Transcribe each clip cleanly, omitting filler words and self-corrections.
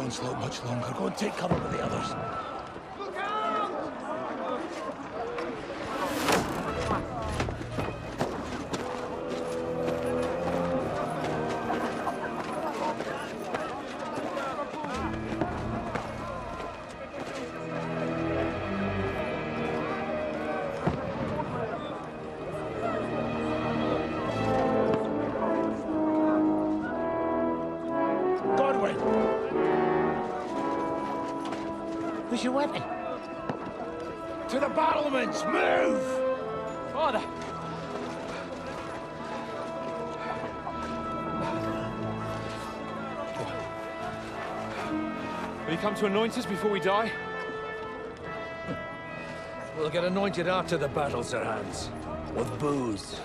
Don't slow much longer. Go and take cover with the others. Who's your weapon? To the battlements! Move! Father! Will you come to anoint us before we die? We'll get anointed after the battles are hands. With booze.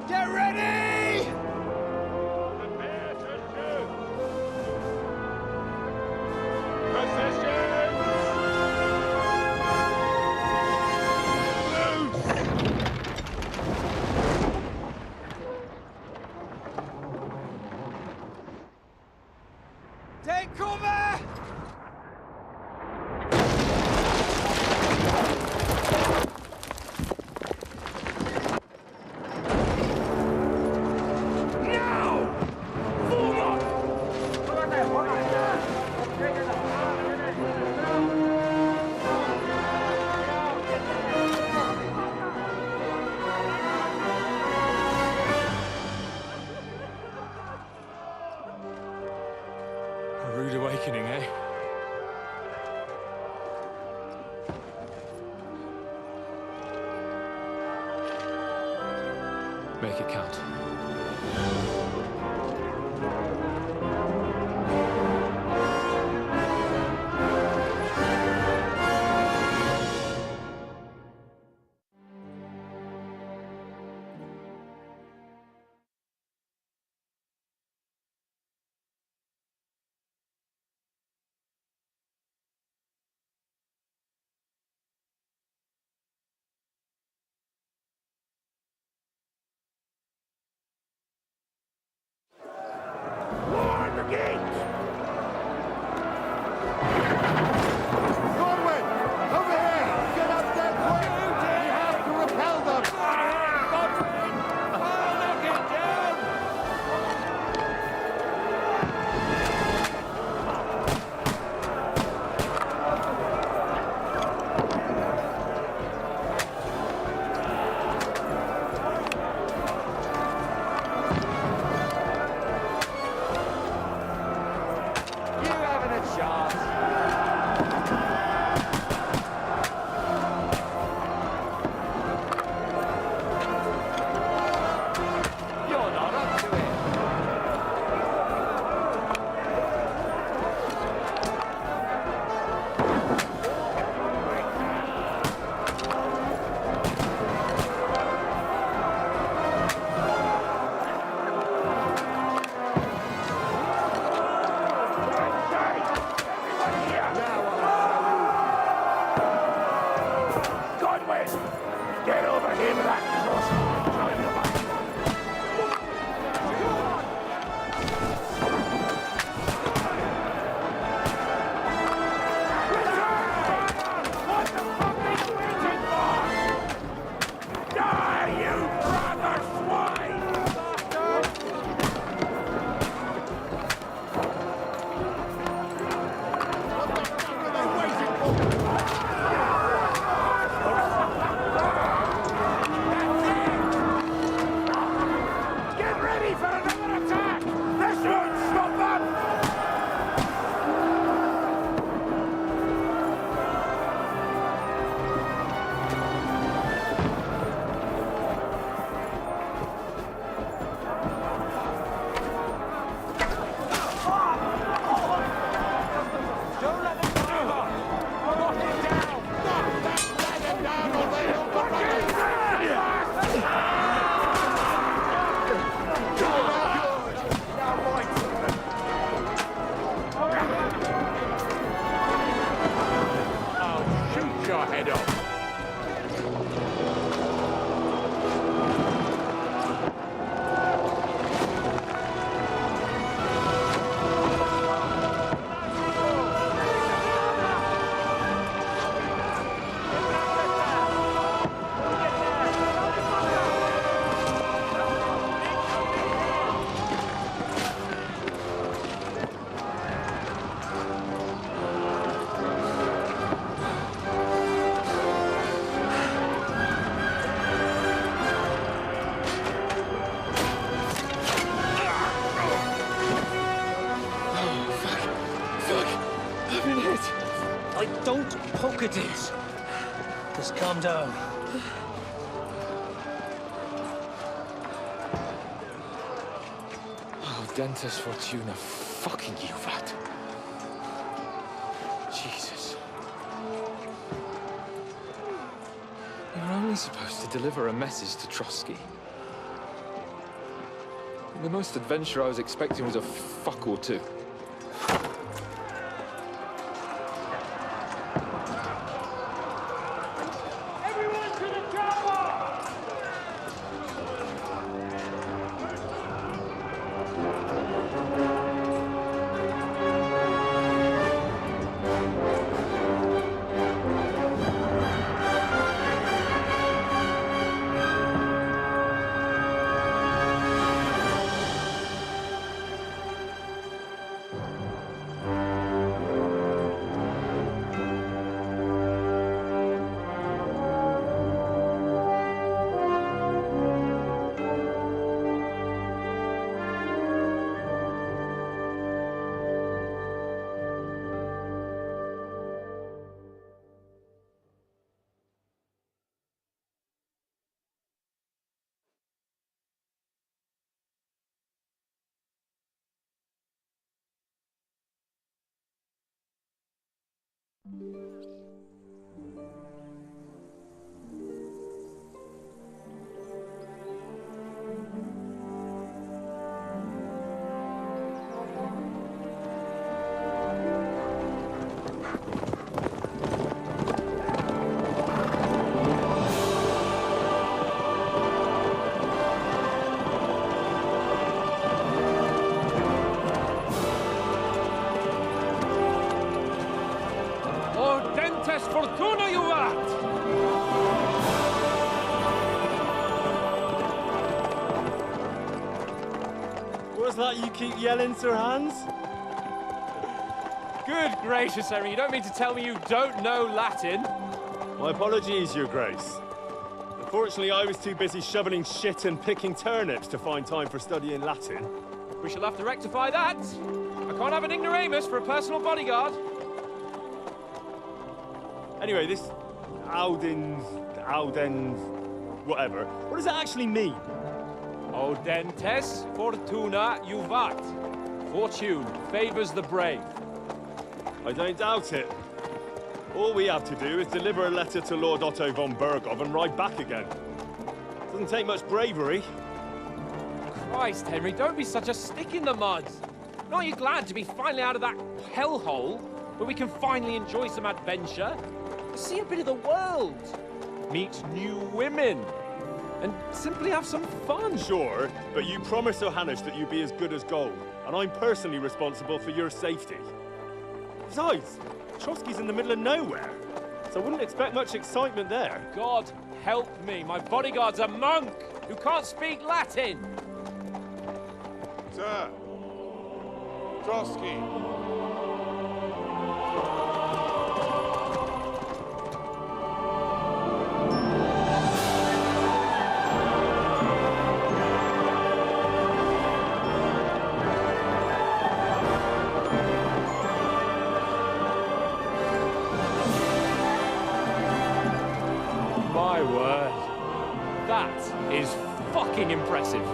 Get ready! Take cover! A rude awakening, eh? Make it count. don't poke at it. Just calm down. Oh, Dentes Fortuna, fucking you, vat. Jesus. You're only supposed to deliver a message to Trotsky. The most adventure I was expecting was a fuck or two. Fortuna, you vat! What's that you keep yelling, Sir Hans? Good gracious, Henry, you don't mean to tell me you don't know Latin? My apologies, Your Grace. Unfortunately, I was too busy shoveling shit and picking turnips to find time for studying Latin. We shall have to rectify that. I can't have an ignoramus for a personal bodyguard. Anyway, this Audens, whatever. What does that actually mean? Audentes fortuna juvat. Fortune favors the brave. I don't doubt it. All we have to do is deliver a letter to Lord Otto von Bergov and ride back again. Doesn't take much bravery. Christ, Henry, don't be such a stick in the mud. Aren't you glad to be finally out of that hellhole where we can finally enjoy some adventure? See a bit of the world, meet new women, and simply have some fun. Sure, but you promised Johannes that you'd be as good as gold, and I'm personally responsible for your safety. Besides, Trotsky's in the middle of nowhere, so I wouldn't expect much excitement there. God help me, my bodyguard's a monk who can't speak Latin. Sir, Trotsky. My word, that is fucking impressive.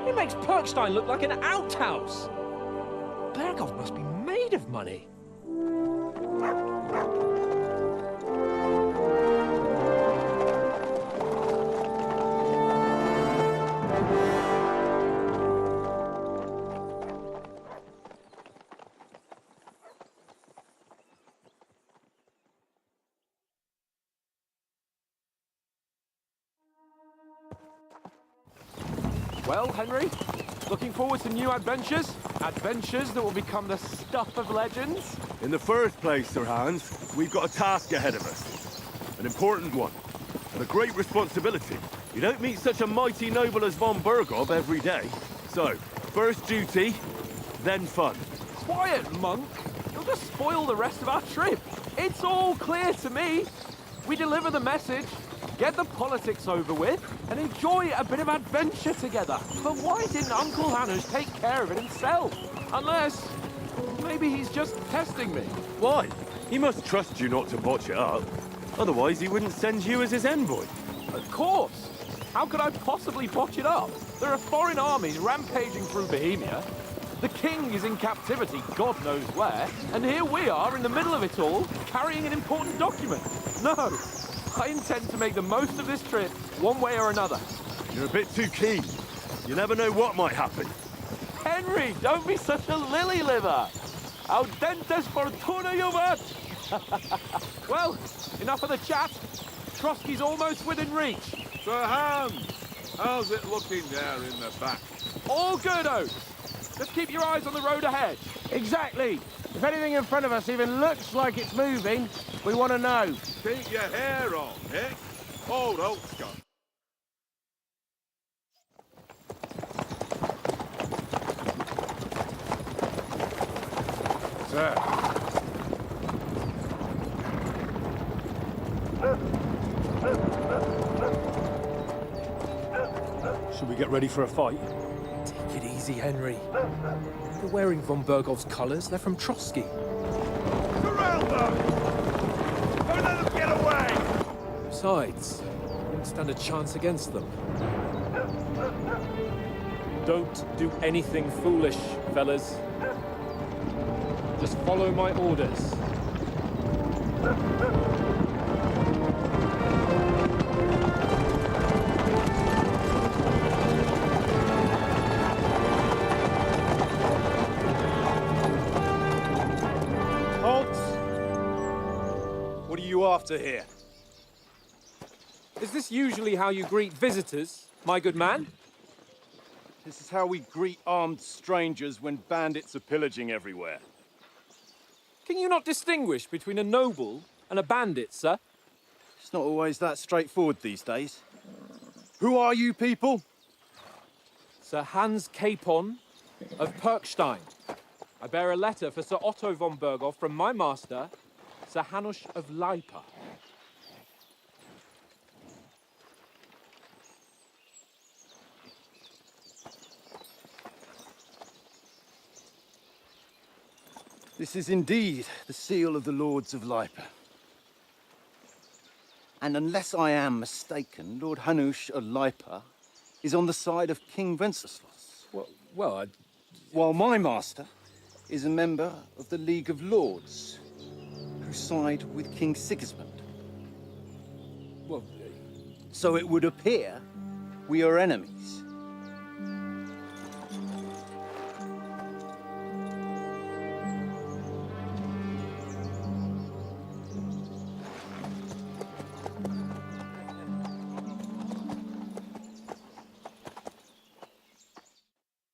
It makes Perkstein look like an outhouse. Bergov must be made of money. Well, Henry, looking forward to new adventures? Adventures that will become the stuff of legends? In the first place, Sir Hans, we've got a task ahead of us. An important one. And a great responsibility. You don't meet such a mighty noble as von Bergov every day. So, first duty, then fun. Quiet, monk. You'll just spoil the rest of our trip. It's all clear to me. We deliver the message, get the politics over with, and enjoy a bit of adventure together. But why didn't Uncle Hannes take care of it himself? Unless Maybe he's just testing me. Why? He must trust you not to botch it up. Otherwise, he wouldn't send you as his envoy. Of course. How could I possibly botch it up? There are foreign armies rampaging through Bohemia. The king is in captivity, God knows where. And here we are in the middle of it all, carrying an important document. No, I intend to make the most of this trip, one way or another. You're a bit too keen. You never know what might happen. Henry, don't be such a lily-liver. Audentes fortuna juvat. Well, enough of the chat. Trotsky's almost within reach. Sir Hans, how's it looking there in the back? All good, Oates. Just keep your eyes on the road ahead. Exactly. If anything in front of us even looks like it's moving, we want to know. Keep your hair on, eh? Old Oates got. Sir. Should we get ready for a fight? Take it easy, Henry. They're wearing von Bergov's colors. They're from Trotsky. Surround them! Don't let them get away! Besides, you wouldn't stand a chance against them. Don't do anything foolish, fellas. Just follow my orders. What are you after here? Is this usually how you greet visitors, my good man? This is how we greet armed strangers when bandits are pillaging everywhere. Can you not distinguish between a noble and a bandit, sir? It's not always that straightforward these days. Who are you people? Sir Hans Capon of Perkstein. I bear a letter for Sir Otto von Berghoff from my master, Sir Hanush of Leipa. This is indeed the seal of the Lords of Leipa. And unless I am mistaken, Lord Hanush of Leipa is on the side of King Wenceslas. Well, While my master is a member of the League of Lords, who side with King Sigismund. well, So it would appear we are enemies.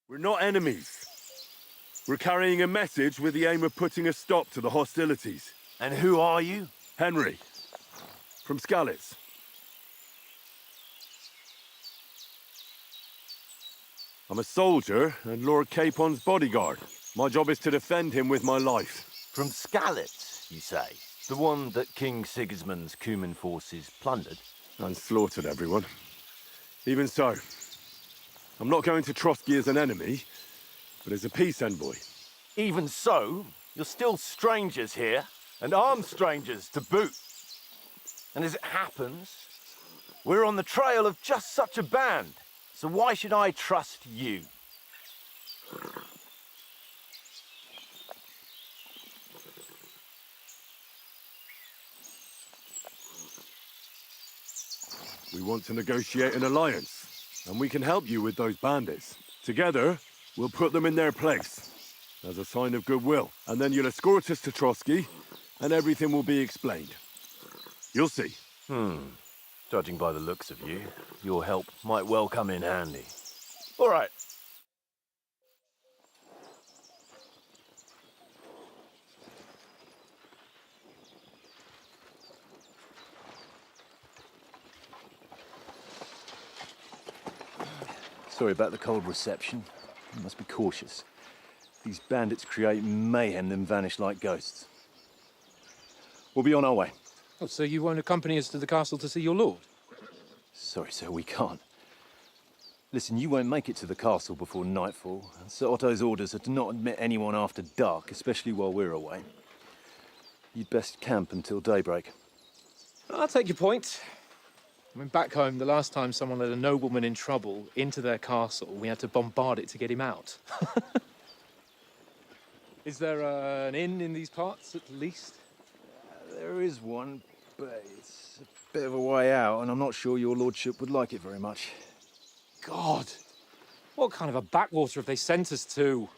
We're not enemies. We're carrying a message with the aim of putting a stop to the hostilities. And who are you? Henry, from Skalitz. I'm a soldier and Lord Capon's bodyguard. My job is to defend him with my life. From Skalitz, you say? The one that King Sigismund's Cuman forces plundered? And slaughtered everyone. Even so, I'm not going to Trotsky as an enemy, but as a peace envoy. Even so, you're still strangers here, and armed strangers to boot. And as it happens, we're on the trail of just such a band, so why should I trust you? We want to negotiate an alliance, and we can help you with those bandits. Together, we'll put them in their place, as a sign of goodwill. And then you'll escort us to Trotsky, and everything will be explained. You'll see. Judging by the looks of you, your help might well come in handy. All right. Sorry about the cold reception. You must be cautious. These bandits create mayhem, then vanish like ghosts. We'll be on our way. oh, so you won't accompany us to the castle to see your lord? Sorry, sir, we can't. Listen, you won't make it to the castle before nightfall. Sir Otto's orders are to not admit anyone after dark, especially while we're away. You'd best camp until daybreak. I'll take your point. I mean, back home, the last time someone let a nobleman in trouble into their castle, we had to bombard it to get him out. Is there an inn in these parts, at least? There is one, but it's a bit of a way out, and I'm not sure your lordship would like it very much. God, what kind of a backwater have they sent us to?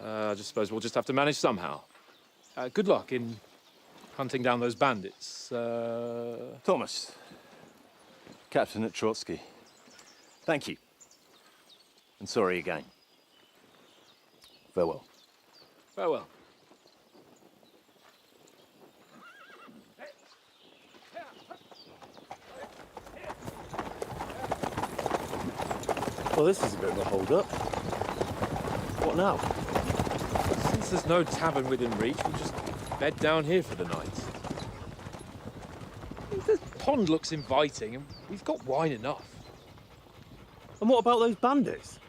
I just suppose we'll just have to manage somehow. Good luck in hunting down those bandits. Thomas, captain at Trotsky. Thank you. And sorry again. Farewell. Farewell. Well, this is a bit of a hold-up. What now? Since there's no tavern within reach, we'll just bed down here for the night. The pond looks inviting, and we've got wine enough. And what about those bandits?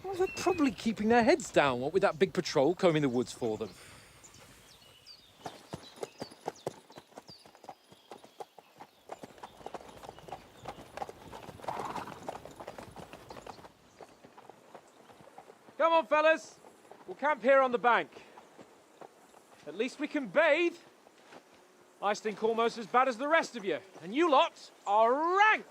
Well, they're probably keeping their heads down, what with that big patrol combing the woods for them. Come on, fellas. We'll camp here on the bank. At least we can bathe. I stink almost as bad as the rest of you, and you lot are rank.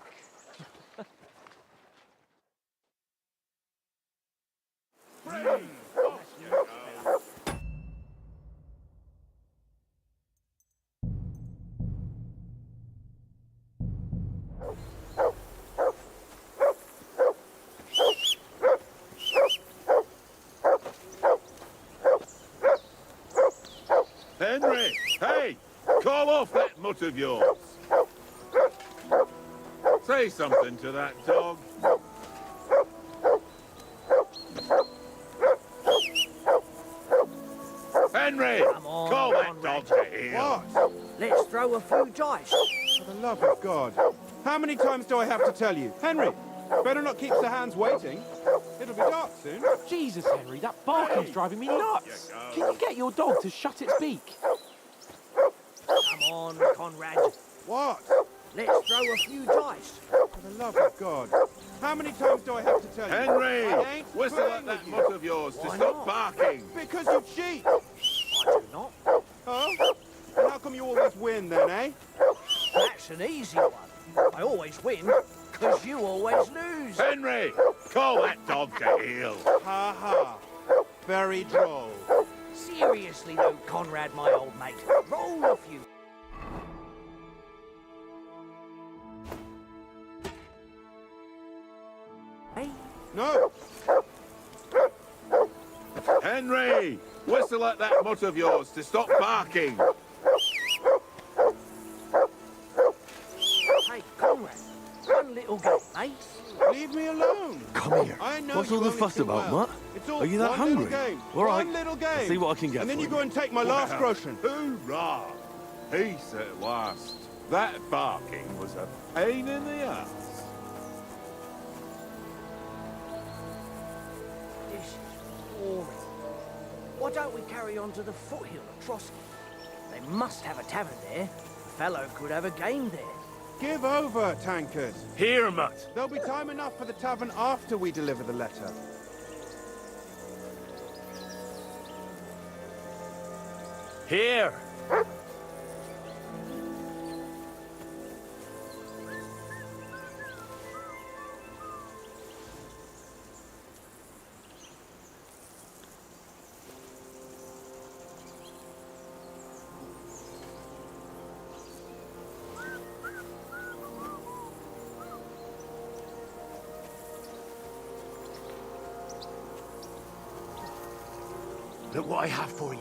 Henry! Hey! Call off that mutt of yours! Say something to that dog. Henry! Come on, Call that Conrad. dog to heel! What? Let's throw a few dice. For the love of God. How many times do I have to tell you? Henry, better not keep the hands waiting. It'll be dark soon. Jesus, Henry, that barking's driving me nuts. Can you get your dog to shut its beak? Come on, Conrad. What? Let's throw a few dice. For the love of God. How many times do I have to tell you? Henry! I ain't Whistle playing at that with you. mutt of yours to Why stop not? barking! Because you cheat. I do not. Oh? And how come you always win then, eh? That's an easy one. I always win, because you always lose. Henry! Call that dog to heel! Ha ha. Very droll. Seriously though, Conrad, my old mate, roll a few. Hey, No. Henry! Whistle at that mutt of yours to stop barking! hey, Conrad, one little game, eh? Leave me alone. Come here. I know What's you all the only fuss too about, well. Mutt? It's all Are you that one hungry? Little game. All right. One little game. I'll see what I can get And then for you you. go and take my last groschen. Hoorah! Peace at last. That barking was a pain in the ass. This is boring. Why don't we carry on to the foothill of Trotsky? They must have a tavern there. A fellow could have a game there. Give over, tankers. Here, Mutt. There'll be time enough for the tavern after we deliver the letter. Here. Look what I have for you.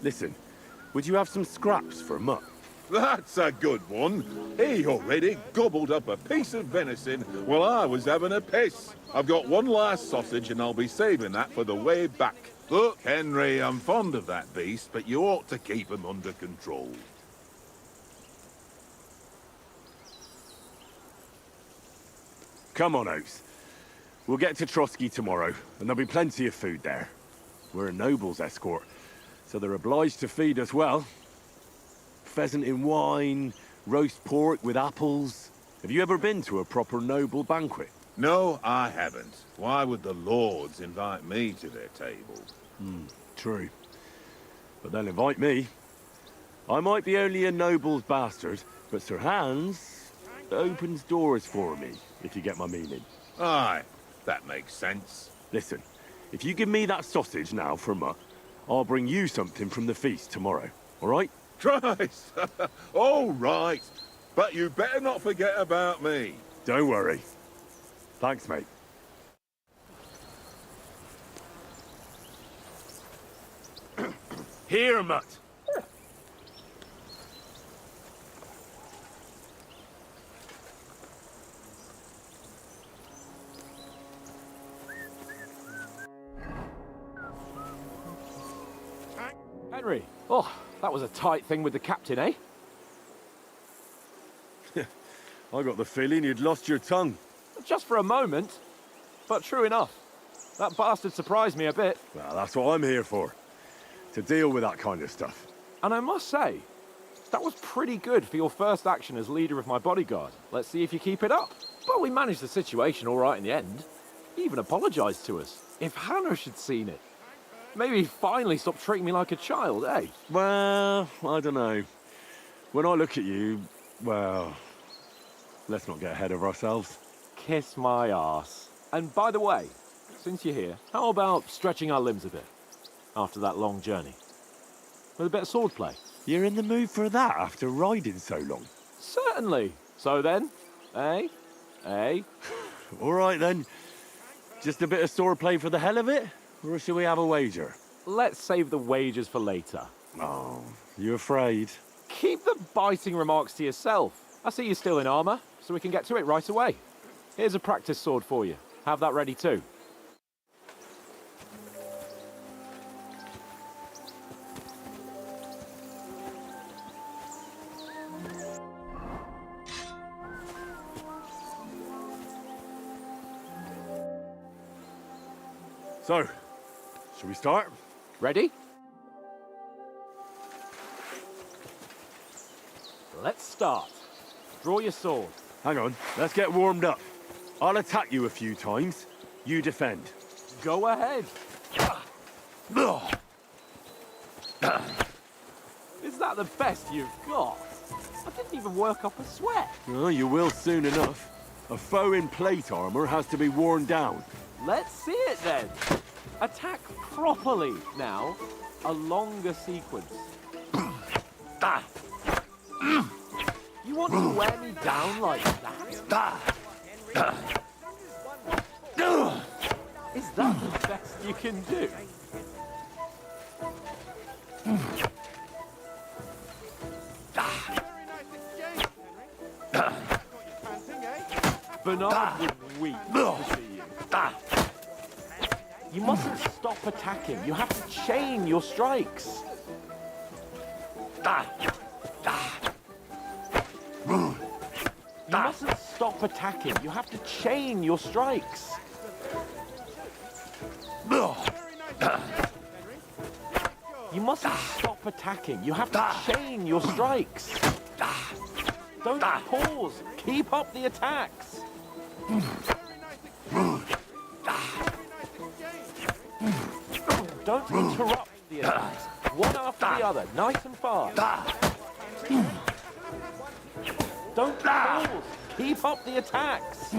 Listen, would you have some scraps for a mutt? That's a good one. He already gobbled up a piece of venison while I was having a piss. I've got one last sausage and I'll be saving that for the way back. Look, Henry, I'm fond of that beast, but you ought to keep him under control. Come on, Oates. We'll get to Trotsky tomorrow, and there'll be plenty of food there. We're a noble's escort, so they're obliged to feed us well. Pheasant in wine, roast pork with apples. Have you ever been to a proper noble banquet? No, I haven't. Why would the lords invite me to their table? True. But they'll invite me. I might be only a noble's bastard, but Sir Hans opens doors for me, if you get my meaning. Aye, that makes sense. Listen, if you give me that sausage now for Mutt, I'll bring you something from the feast tomorrow, all right? Christ! All right. But you better not forget about me. Don't worry. Thanks, mate. Here, Mutt. Henry, oh, that was a tight thing with the captain, eh? I got the feeling you'd lost your tongue. Just for a moment. But true enough. That bastard surprised me a bit. Well, that's what I'm here for. To deal with that kind of stuff. And I must say, that was pretty good for your first action as leader of my bodyguard. Let's see if you keep it up. But we managed the situation all right in the end. He even apologized to us. If Hannah had seen it. Maybe he'd finally stop treating me like a child, eh? Well, I don't know. When I look at you, well, let's not get ahead of ourselves. Kiss my arse. And by the way, since you're here, how about stretching our limbs a bit? After that long journey. With a bit of swordplay. You're in the mood for that after riding so long? Certainly. So then, eh? Eh? All right then. Just a bit of swordplay for the hell of it? Or shall we have a wager? Let's save the wagers for later. Oh, you afraid? Keep the biting remarks to yourself. I see you're still in armor, so we can get to it right away. Here's a practice sword for you. Have that ready too. So, shall we start? Ready? Let's start. Draw your sword. Hang on, let's get warmed up. I'll attack you a few times. You defend. Go ahead. Is that the best you've got? I didn't even work up a sweat. Oh, you will soon enough. A foe in plate armor has to be worn down. Let's see it then. Attack properly now. A longer sequence. You want to wear me down like that? Is that the best you can do? Bernard would weep to see you. You mustn't stop attacking. You have to chain your strikes. You mustn't stop attacking. You have to chain your strikes. You mustn't stop attacking. You have to chain your strikes. Don't pause. Keep up the attacks. Don't interrupt the attacks. One after the other, nice and fast. Don't pause. Keep up the attacks.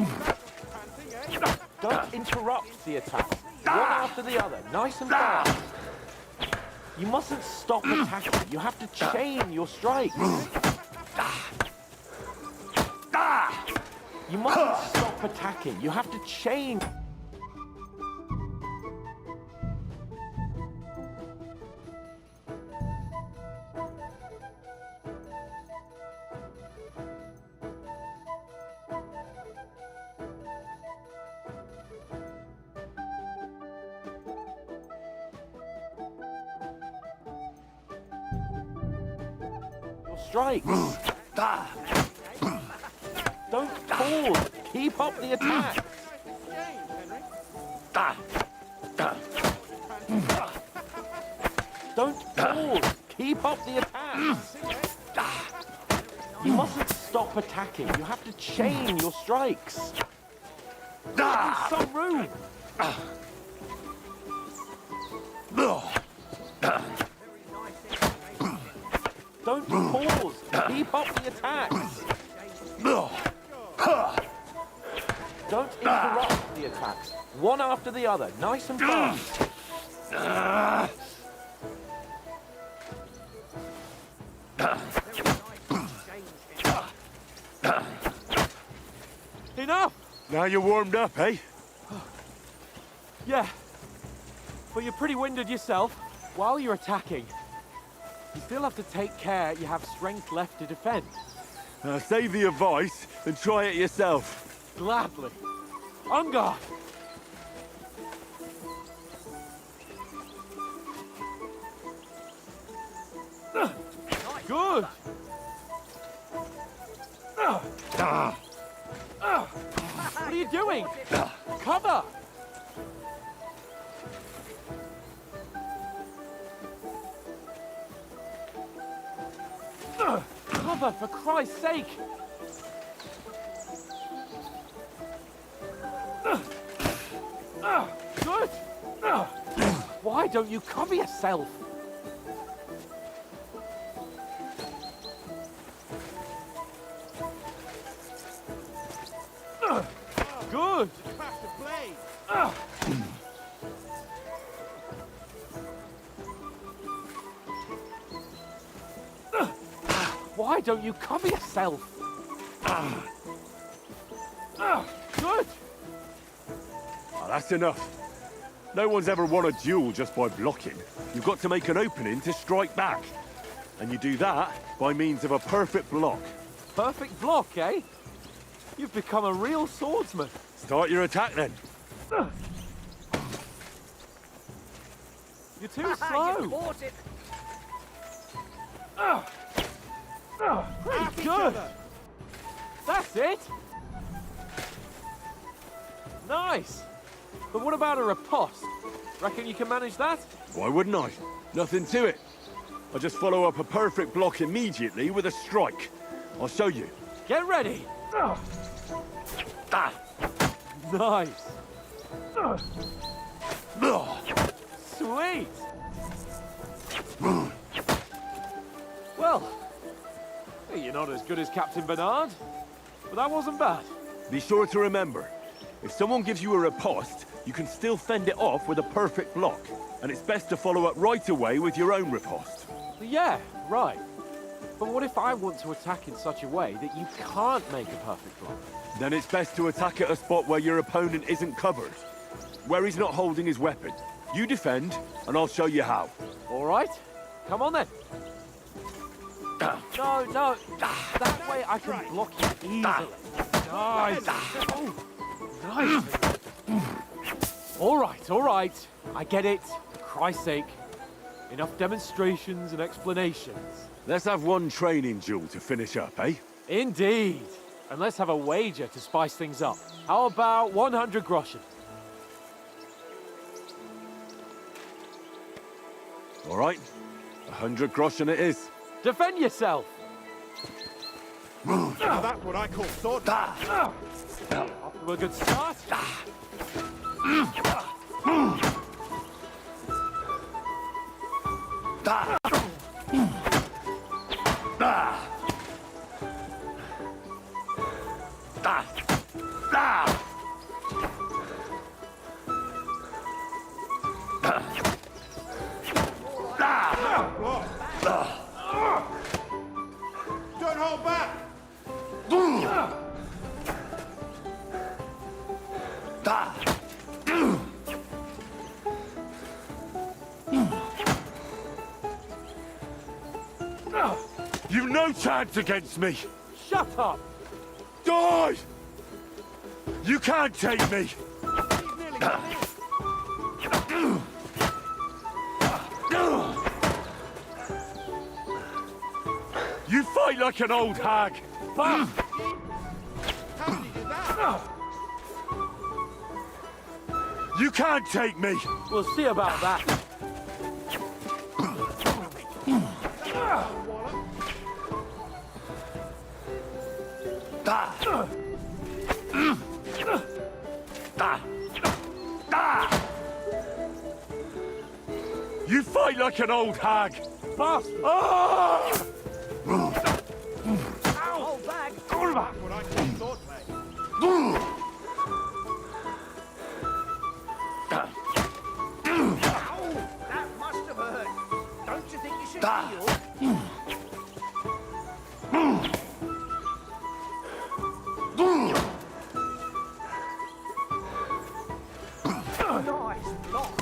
Don't interrupt the attacks. One after the other, nice and fast. You mustn't stop attacking. You have to chain your strikes. You mustn't stop attacking. You have to chain. strikes. Don't pause. Keep up the attack. Don't pause. Keep up the attack. You mustn't stop attacking. You have to chain your strikes. There's some room. Don't pause. Keep up the attacks. Don't interrupt the attacks. One after the other. Nice and fast. Enough! Now you're warmed up, eh? Yeah. But you're pretty winded yourself. While you're attacking, you still have to take care you have strength left to defend. Save the advice and try it yourself. Gladly. On guard. Good. What are you doing? Cover. Cover, for Christ's sake! Good! Why don't you cover yourself? Good! Why don't you cover yourself? Good! Oh, that's enough. No one's ever won a duel just by blocking. You've got to make an opening to strike back. And you do that by means of a perfect block. Perfect block, eh? You've become a real swordsman. Start your attack then. You're too slow. Pretty good. That's it. Nice. But what about a riposte? Reckon you can manage that? Why wouldn't I? Nothing to it. I just follow up a perfect block immediately with a strike. I'll show you. Get ready. Nice. Sweet. Well, you're not as good as Captain Bernard, but that wasn't bad. Be sure to remember, if someone gives you a riposte, you can still fend it off with a perfect block. And it's best to follow up right away with your own riposte. Yeah, right. But what if I want to attack in such a way that you can't make a perfect block? Then it's best to attack at a spot where your opponent isn't covered. Where he's not holding his weapon. You defend, and I'll show you how. All right. Come on then. No. That way I can block you easily. Nice. Oh, nice. All right. I get it. For Christ's sake. Enough demonstrations and explanations. Let's have one training duel to finish up, eh? Indeed. And let's have a wager to spice things up. How about 100 groschen? All right. 100 groschen it is. Defend yourself. Now that's what I call sword. Off to a good start. Don't hold back. You've no chance against me. Shut up. Die! You can't take me. You fight like an old hag. How did he do that? You can't take me. We'll see about that. You fight like an old hag. Boss! Hold back! What I call swordplay. Ow! That must have hurt. Don't you think you should heal? Nice block.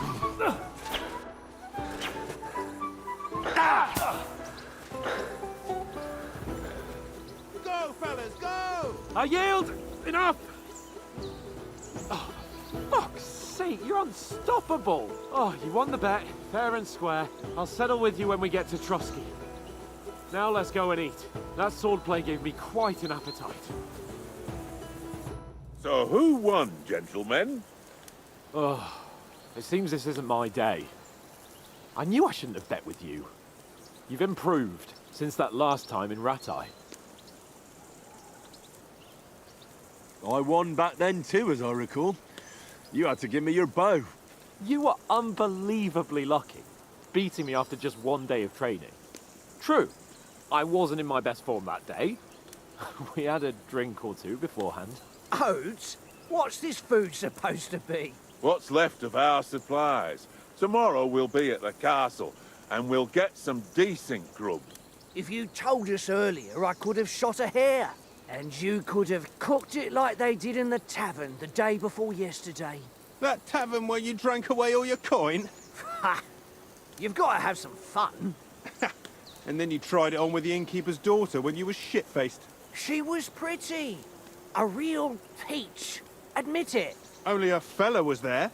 Go, fellas, go! I yield! Enough! Oh, fuck's sake, you're unstoppable! Oh, you won the bet, fair and square. I'll settle with you when we get to Trotsky. Now let's go and eat. That swordplay gave me quite an appetite. So who won, gentlemen? Oh, it seems this isn't my day. I knew I shouldn't have bet with you. You've improved since that last time in Ratai. I won back then too, as I recall. You had to give me your bow. You were unbelievably lucky, beating me after just one day of training. True, I wasn't in my best form that day. We had a drink or two beforehand. Oats? What's this food supposed to be? What's left of our supplies? Tomorrow we'll be at the castle, and we'll get some decent grub. If you told us earlier, I could have shot a hare. And you could have cooked it like they did in the tavern the day before yesterday. That tavern where you drank away all your coin? Ha! You've got to have some fun. And then you tried it on with the innkeeper's daughter when you were shit-faced. She was pretty. A real peach. Admit it. Only a fella was there.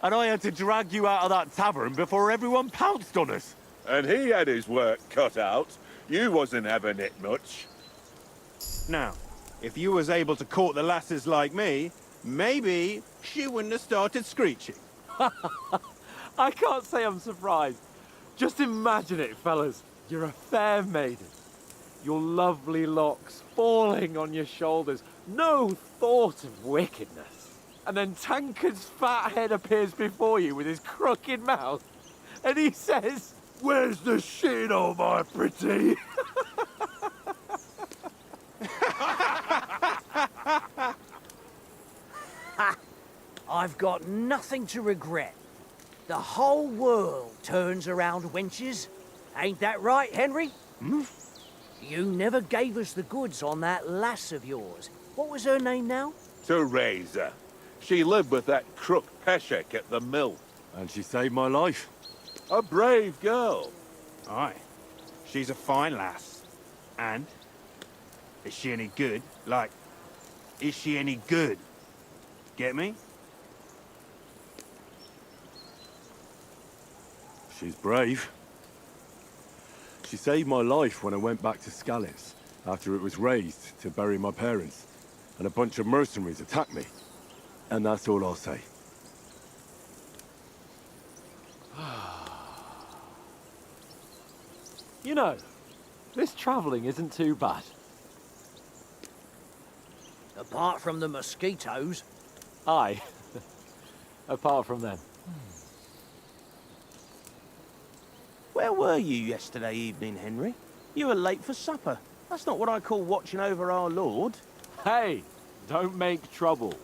And I had to drag you out of that tavern before everyone pounced on us. And he had his work cut out. You wasn't having it much. Now, if you was able to court the lasses like me, maybe she wouldn't have started screeching. I can't say I'm surprised. Just imagine it, fellas. You're a fair maiden. Your lovely locks falling on your shoulders. No thought of wickedness. And then Tankard's fat head appears before you with his crooked mouth. And he says, "Where's the shit, oh my pretty?" I've got nothing to regret. The whole world turns around wenches. Ain't that right, Henry? Hmm? You never gave us the goods on that lass of yours. What was her name now? Teresa. She lived with that crook Peshek at the mill. And she saved my life. A brave girl. Aye. She's a fine lass. And? Is she any good? Like, is she any good? Get me? She's brave. She saved my life when I went back to Skalitz after it was razed to bury my parents, and a bunch of mercenaries attacked me. And that's all I'll say. You know, this travelling isn't too bad. Apart from the mosquitoes. Aye. Apart from them. Where were you yesterday evening, Henry? You were late for supper. That's not what I call watching over our Lord. Hey, don't make trouble.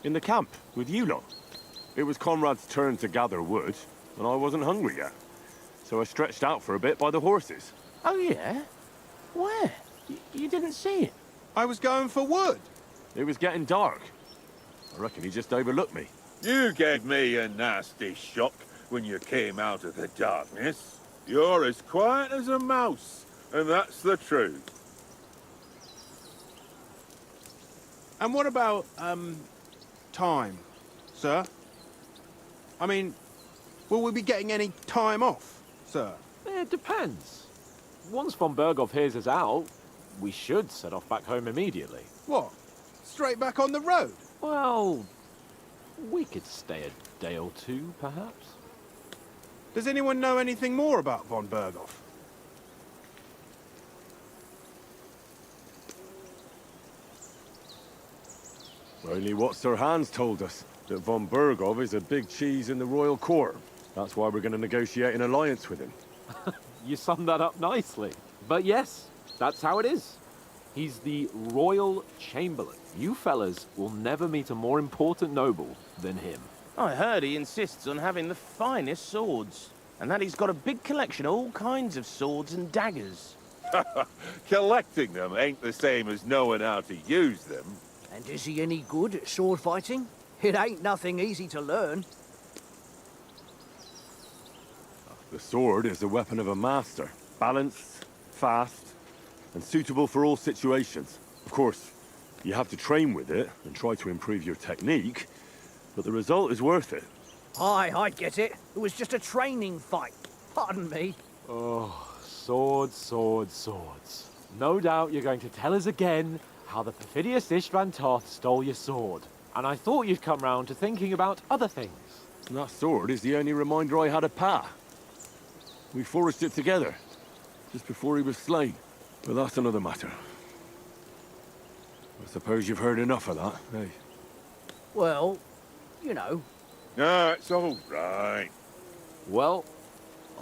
In the camp, with you lot. It was Conrad's turn to gather wood, and I wasn't hungry yet. So I stretched out for a bit by the horses. Oh, yeah? Where? You didn't see it? I was going for wood. It was getting dark. I reckon he just overlooked me. You gave me a nasty shock when you came out of the darkness. You're as quiet as a mouse, and that's the truth. And what about, time, sir? I mean, will we be getting any time off, sir? It depends. Once von Berghoff hears us out, we should set off back home immediately. What? Straight back on the road? Well, we could stay a day or two, perhaps. Does anyone know anything more about von Berghoff? Only what Sir Hans told us, that von Berghoff is a big cheese in the royal court. That's why we're going to negotiate an alliance with him. You summed that up nicely. But yes, that's how it is. He's the Royal Chamberlain. You fellas will never meet a more important noble than him. I heard he insists on having the finest swords, and that he's got a big collection of all kinds of swords and daggers. Collecting them ain't the same as knowing how to use them. And is he any good at sword fighting? It ain't nothing easy to learn. The sword is the weapon of a master. Balanced, fast, and suitable for all situations. Of course, you have to train with it and try to improve your technique, but the result is worth it. Aye, I'd get it. It was just a training fight. Pardon me. Oh, swords, swords, swords. No doubt you're going to tell us again how the perfidious Istvan Toth stole your sword. And I thought you'd come round to thinking about other things. And that sword is the only reminder I had of Pa. We forged it together, just before he was slain. But that's another matter. I suppose you've heard enough of that, eh? Well, you know. No, it's all right. Well,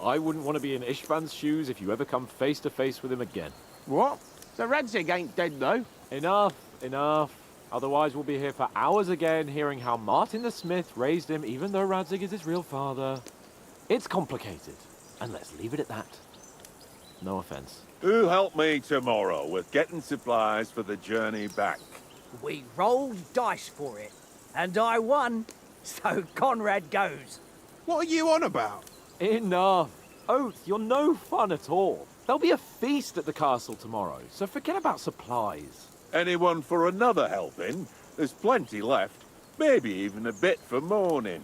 I wouldn't want to be in Istvan's shoes if you ever come face to face with him again. What? The Radzig ain't dead, though. Enough, enough. Otherwise we'll be here for hours again hearing how Martin the Smith raised him even though Radzig is his real father. It's complicated, and let's leave it at that. No offense. Who'll help me tomorrow with getting supplies for the journey back? We rolled dice for it, and I won, so Conrad goes. What are you on about? Enough. Oath, you're no fun at all. There'll be a feast at the castle tomorrow, so forget about supplies. Anyone for another helping? There's plenty left. Maybe even a bit for morning.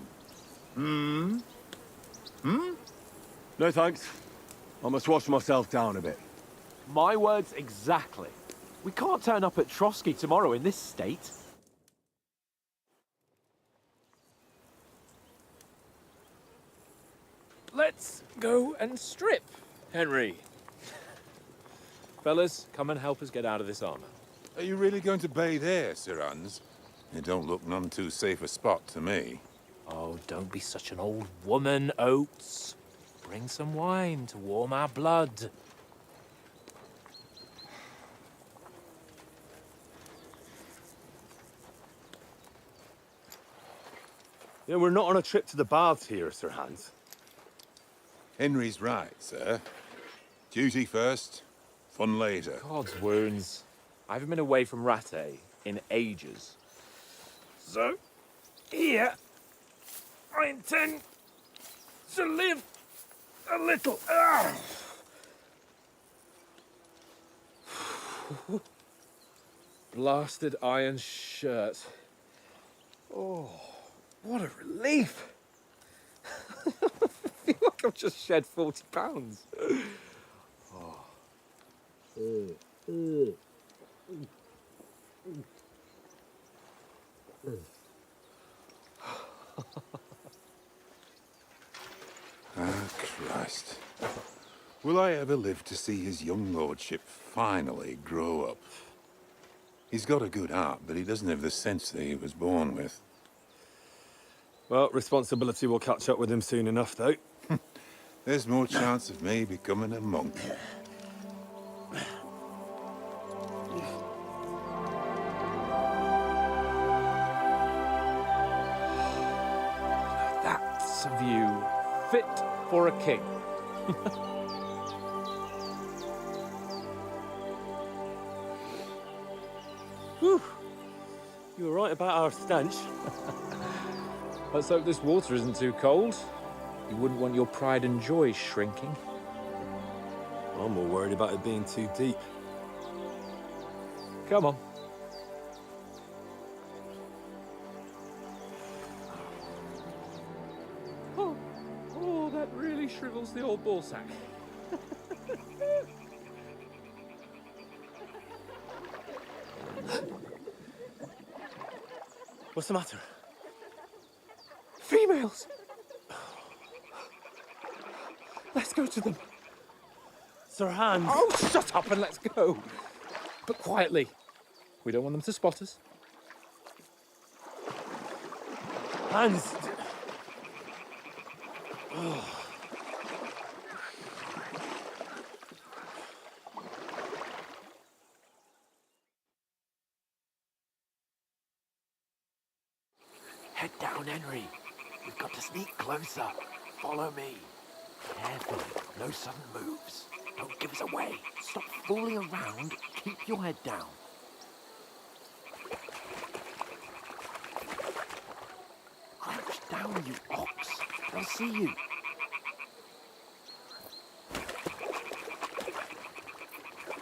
No thanks. I must wash myself down a bit. My words exactly. We can't turn up at Trotsky tomorrow in this state. Let's go and strip, Henry. Fellas, come and help us get out of this armor. Are you really going to bathe here, Sir Hans? It don't look none too safe a spot to me. Oh, don't be such an old woman, Oates. Bring some wine to warm our blood. Yeah, we're not on a trip to the baths here, Sir Hans. Henry's right, sir. Duty first, fun later. God's wounds. I haven't been away from Rattay in ages. So, here, I intend to live a little. Blasted iron shirt. Oh, what a relief. I feel like I've just shed 40 pounds. Christ. Will I ever live to see his young lordship finally grow up? He's got a good heart, but he doesn't have the sense that he was born with. Well, responsibility will catch up with him soon enough, though. There's more chance of me becoming a monk. That's a view fit for a king. Whew. You were right about our stench. Let's hope this water isn't too cold. You wouldn't want your pride and joy shrinking. I'm more worried about it being too deep. Come on. Oh, that really shrivels the old ball sack. What's the matter? Females! Let's go to them. Sir Hans! Oh, shut up and let's go. But quietly. We don't want them to spot us. Hans! Head down, Henry. We've got to sneak closer. Follow me. Careful, no sudden moves. Don't give us away. Stop fooling around. Keep your head down. Crouch down, you ox. They'll see you.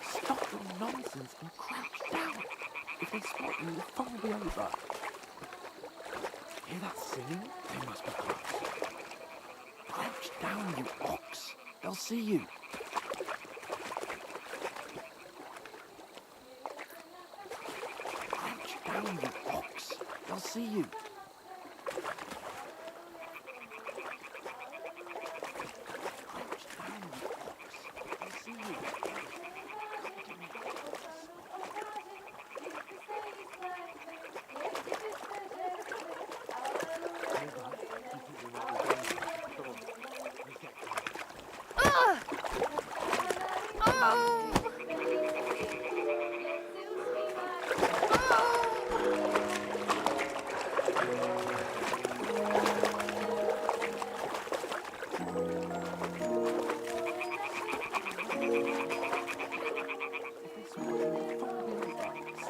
Stop your nonsense and crouch down. If they spot you, the fun will be over. Hear that singing? They must be close. Crouch down, you ox. They'll see you. Crouch down, you ox. They'll see you. Crouch down, you ox. They'll see you.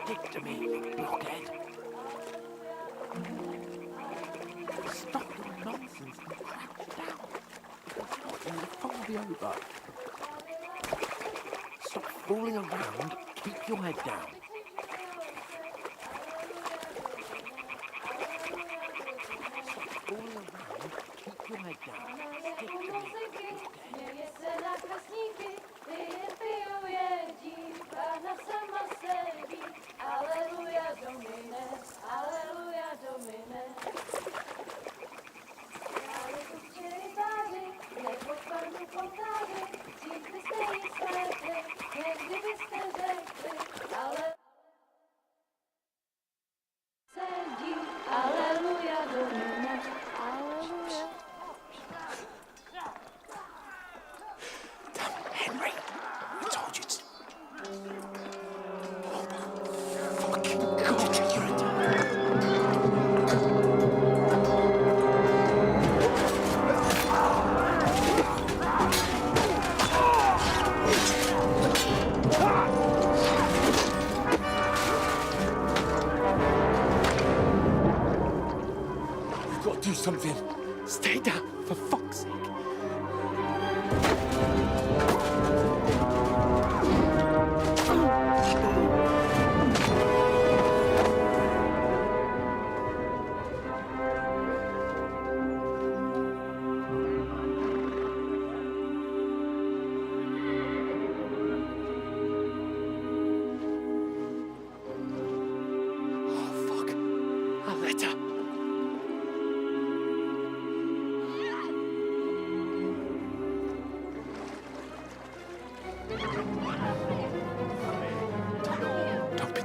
Stick to me, blockhead. Stop your nonsense and crouch down. If the fun will be over. Stop fooling around. Keep your head down. Stop fooling around. Keep your head down. Stick to me, blockhead. Henry, I told you to. Fucking God, you're a We've got to do something. Stay down, for fuck's sake.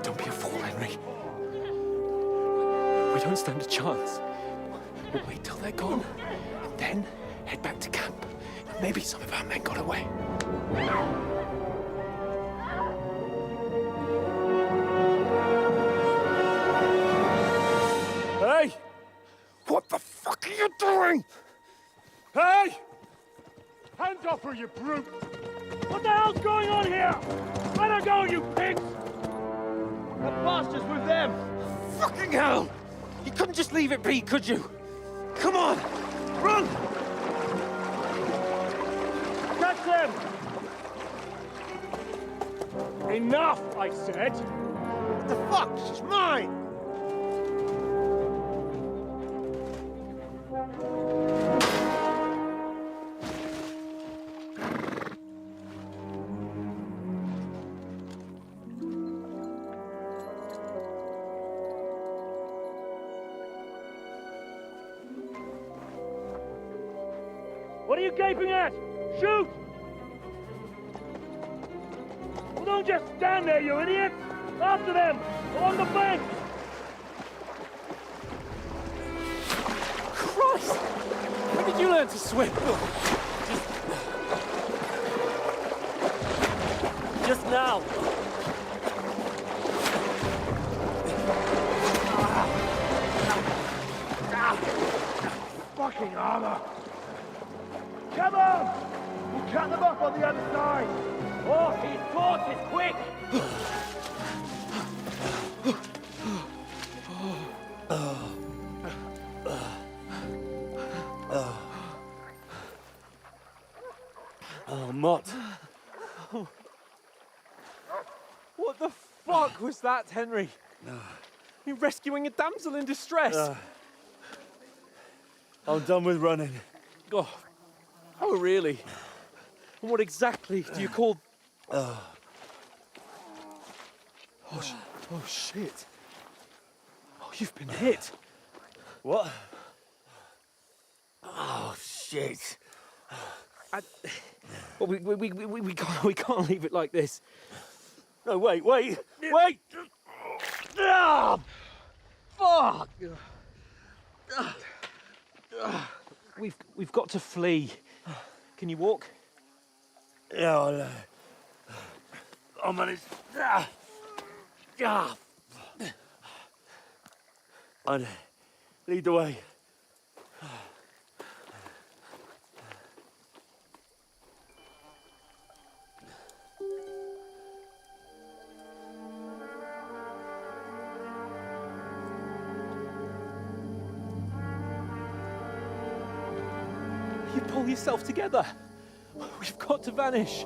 Don't be a fool, Henry. We don't stand a chance. We'll wait till they're gone, and then head back to camp. Maybe some of our men got away. Hey! What the fuck are you doing? Hey! Hands off her, you brute! What the hell's going on here? Let her go, you pigs! The bastards with them! Fucking hell! You couldn't just leave it be, could you? Come on! Run! Catch them! Enough, I said! What the fuck? She's mine! What are you gaping at? Shoot! Well, don't just stand there, you idiot! After them! Along the bank! Christ! When did you learn to swim? Just now. Fucking armor! Come on! We'll cut them off on the other side! Oh, his torch is quick! Oh, Mott. What the fuck was that, Henry? You rescuing a damsel in distress? I'm done with running. Oh, really? And what exactly do you call... Oh, shit. Oh, you've been hit. What? Oh, shit. Well, we can't leave it like this. No, wait! Ah! Fuck! We've got to flee. Can you walk? Yeah, I'll manage. I'd lead the way. You pull yourself together. We've got to vanish.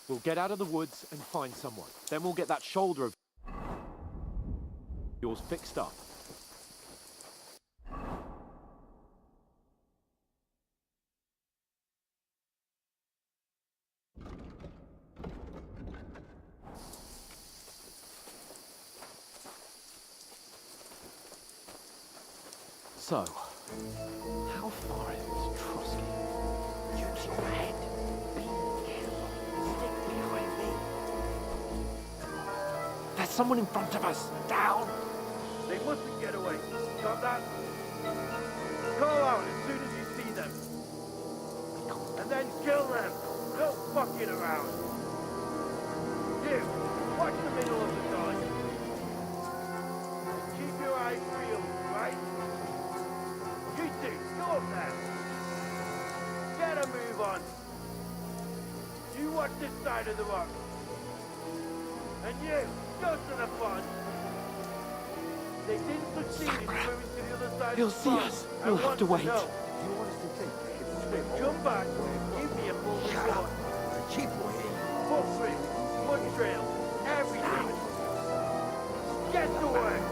We'll get out of the woods and find someone. Then we'll get that shoulder of yours fixed up. So, how far is it to Trotsky? Use your head. Be careful. Stick behind me. There's someone in front of us. Down. They mustn't get away. Got that? Call out as soon as you see them. And then kill them. No fucking around. You, watch the middle of the dodge. Keep your eyes peeled, right? You two, go up there. Get a move on. You watch this side of the rock. And you, go to the front. They didn't succeed in moving to the other side He'll of the see farm. us. I We'll have want to wait. know. You want us to take come back and give me a full report. Keep waiting. Footprints, mud trails, everything. Get to work.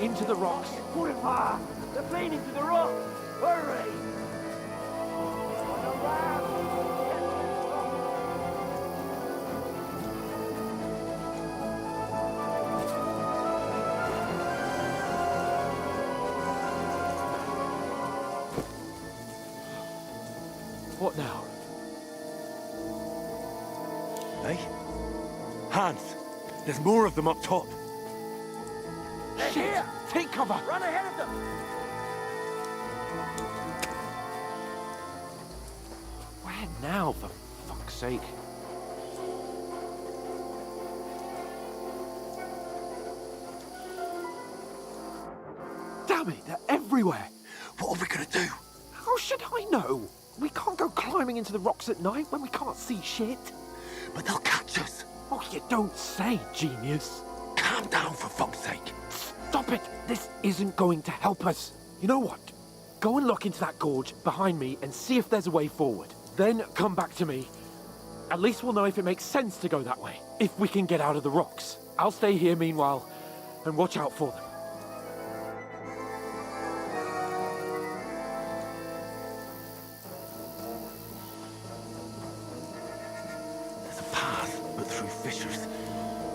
Into the rocks. Put it hard. They're leaning to the rock. Hurry. On the left. What now? Hey? Hans, there's more of them up top. They're here! Take cover! Run ahead of them! Where now, for fuck's sake? Damn it, they're everywhere! What are we gonna do? How should I know? We can't go climbing into the rocks at night when we can't see shit. But they'll catch us. Oh, you don't say, genius. Calm down, for fuck's sake. Stop it! This isn't going to help us. You know what? Go and look into that gorge behind me and see if there's a way forward. Then come back to me. At least we'll know if it makes sense to go that way. If we can get out of the rocks. I'll stay here meanwhile and watch out for them. There's a path, but through fissures.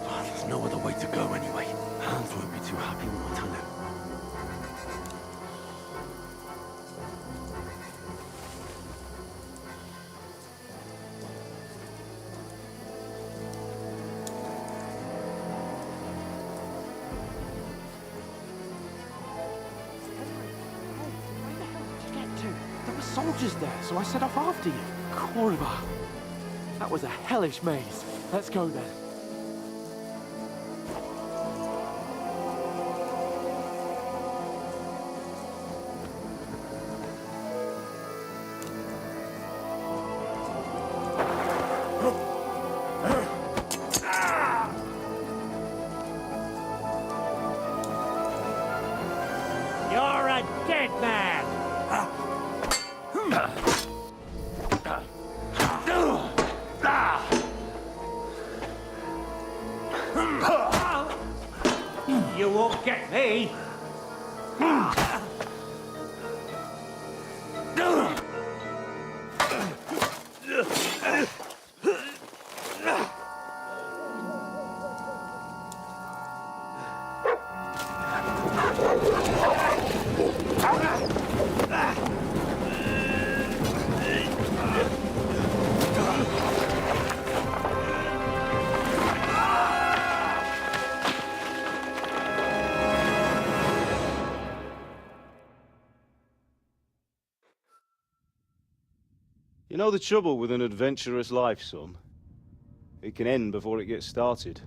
Oh, there's no other way to go anyway. Hans won't be too happy when I tell him. There were soldiers there, so I set off after you. Kurva. That was a hellish maze. Let's go then. You're a dead man! You won't get me! You know the trouble with an adventurous life, son? It can end before it gets started.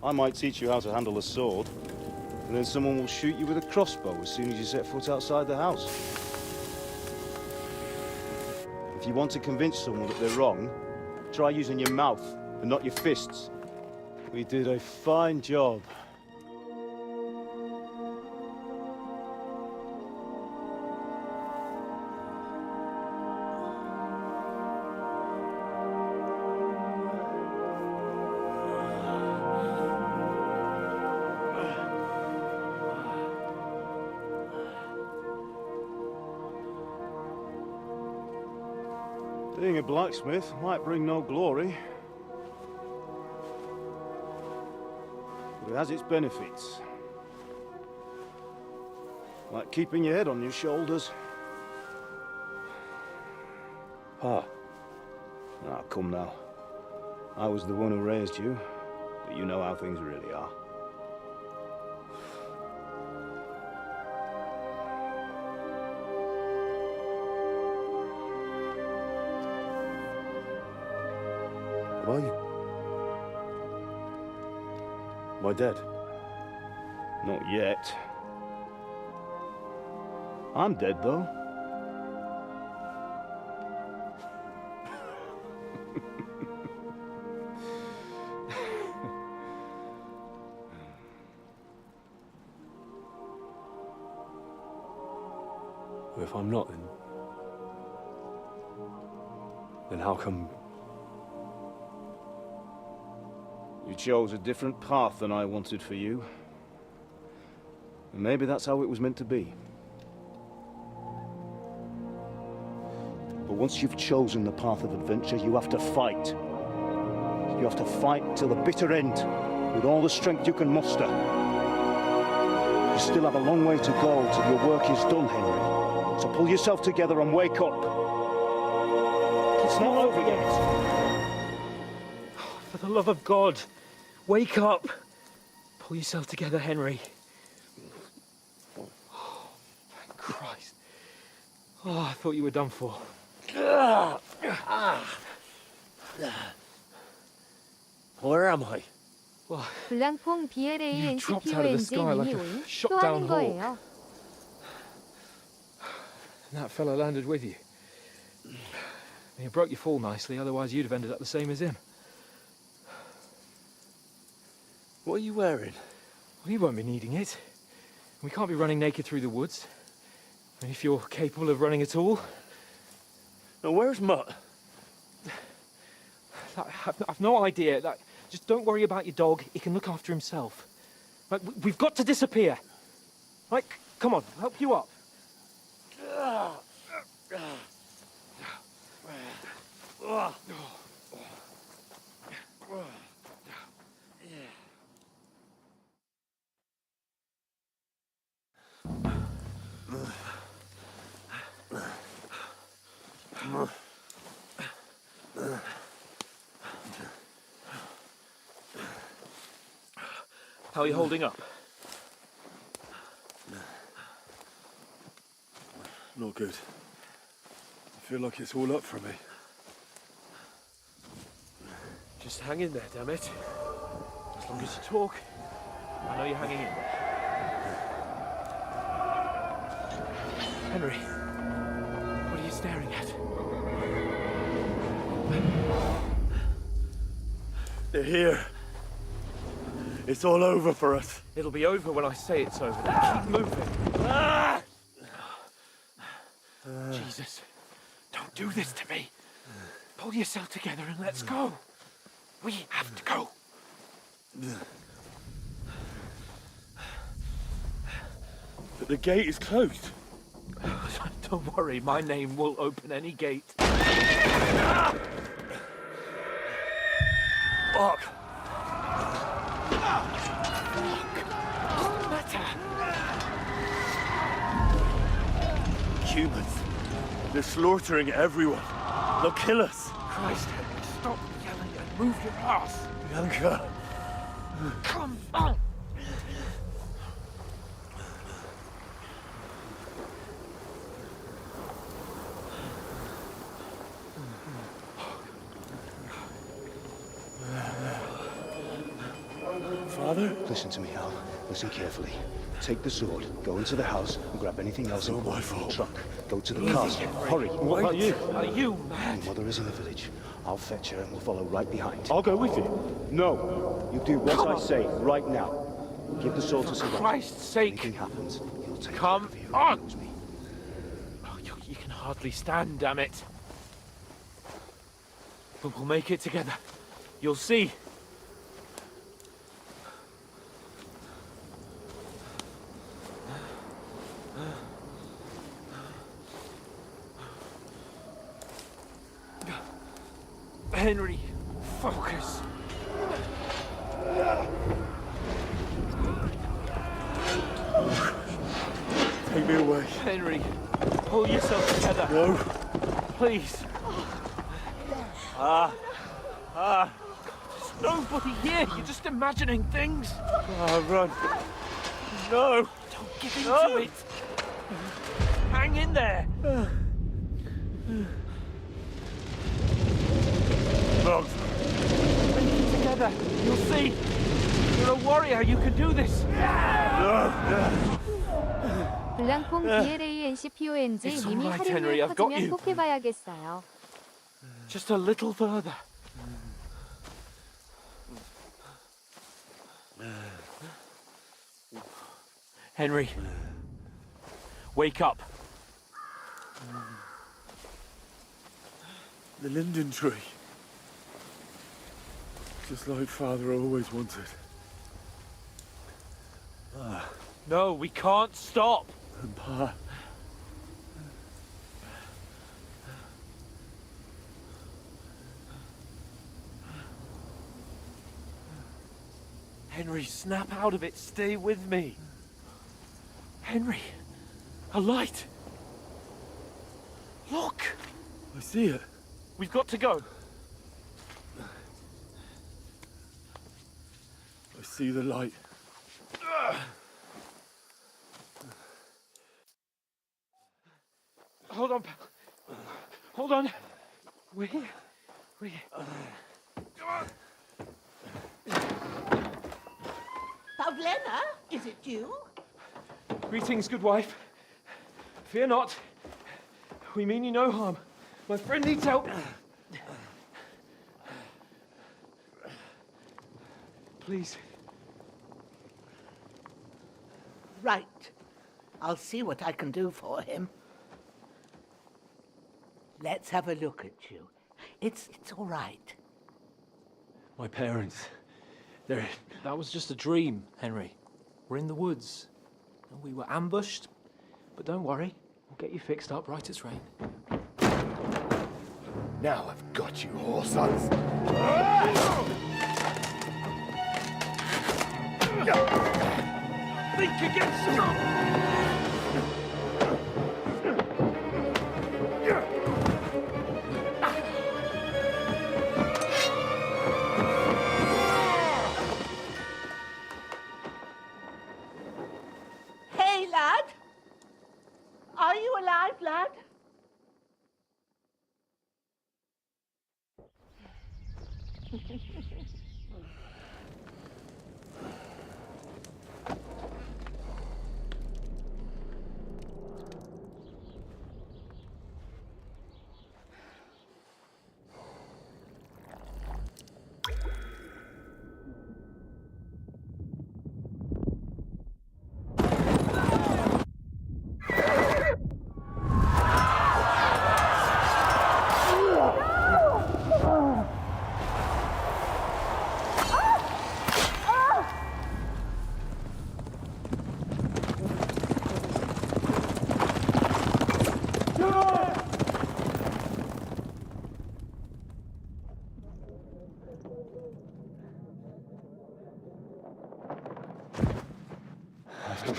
I might teach you how to handle a sword, and then someone will shoot you with a crossbow as soon as you set foot outside the house. If you want to convince someone that they're wrong, try using your mouth and not your fists. We did a fine job. Being a blacksmith might bring no glory, but it has its benefits. Like keeping your head on your shoulders. Ah, come now. I was the one who raised you, but you know how things really are. Well, am I dead? Not yet. I'm dead, though. Well, if I'm not, then how come... You chose a different path than I wanted for you. And maybe that's how it was meant to be. But once you've chosen the path of adventure, you have to fight. You have to fight till the bitter end, with all the strength you can muster. You still have a long way to go till your work is done, Henry. So pull yourself together and wake up. It's not over yet. For the love of God, wake up. Pull yourself together, Henry. Oh, thank Christ. Oh, I thought you were done for. Where am I? Well, 블랑퐁 you dropped out of the BLANCPONG sky like 님이 a 오인 또 shot-down 하는 hawk. 거예요. And that fella landed with you. You broke your fall nicely, otherwise you'd have ended up the same as him. What are you wearing? Well, you won't be needing it. We can't be running naked through the woods. And if you're capable of running at all... Now, where's Mutt? I've no idea. Just don't worry about your dog. He can look after himself. Right, we've got to disappear. Right, come on, I'll help you up. How are you holding up? Not good. I feel like it's all up for me. Just hang in there, damn it. As long as you talk, I know you're hanging in there. Henry, what are you staring at? They're here. It's all over for us. It'll be over when I say it's over. Now keep moving. Jesus, don't do this to me. Pull yourself together and let's go. We have to go. But the gate is closed. Don't worry, my name will open any gate. Fuck. Humans. They're slaughtering everyone. They'll kill us. Christ, Henry, stop yelling and move your ass. Bianca. Come on. Father? Listen to me, Al. Listen carefully. Take the sword, go into the house, and grab anything else It's all my important from the fault. truck. Go to the castle. Hurry. What about you? Are you mad? Your mother is in the village. I'll fetch her and we'll follow right behind. I'll go with you. No! You do what I say right now. Give the sword to For someone. Christ's sake. Anything happens, he'll take Come care of you. on. He knows me. Oh, you can hardly stand, damn it. But we'll make it together. You'll see. Henry, focus. Take me away. Henry, pull yourself together. No. Please. There's nobody here. You're just imagining things. Run. No. Don't give in to it. Hang in there. Dogs. Make it together. You'll see. You're a warrior. You can do this. 블랑퐁 BLANCPONG It's 님이 all right, Henry, 하루에 I've got 터지면 you. 꼭 해봐야겠어요. Just a little further. Henry, wake up. The linden tree. Just like Father always wanted. No, we can't stop. And Pa. Henry, snap out of it. Stay with me. Henry, a light. Look. I see it. We've got to go. I see the light. Hold on, pal. Hold on. We. Pavlena, is it you? Greetings, good wife. Fear not. We mean you no harm. My friend needs help. Please. Right. I'll see what I can do for him. Let's have a look at you. It's all right. My parents. That was just a dream, Henry. We're in the woods. And we were ambushed. But don't worry. We'll get you fixed up right as rain. Now I've got you, whoresons. Think again, Hey, lad! Are you alive, lad?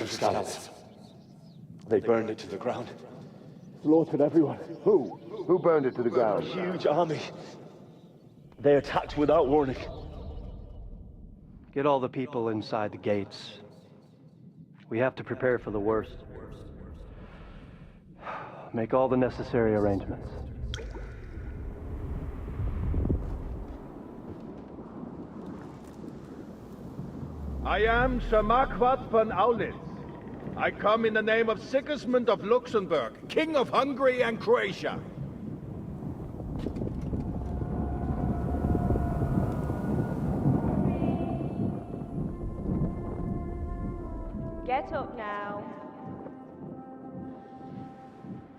Scouts. They burned it to the ground. Slaughtered everyone. Who? Who burned it to the ground? A huge army. They attacked without warning. Get all the people inside the gates. We have to prepare for the worst. Make all the necessary arrangements. I am Sir Marquardt von Aulitz. I come in the name of Sigismund of Luxembourg, King of Hungary and Croatia. Get up now.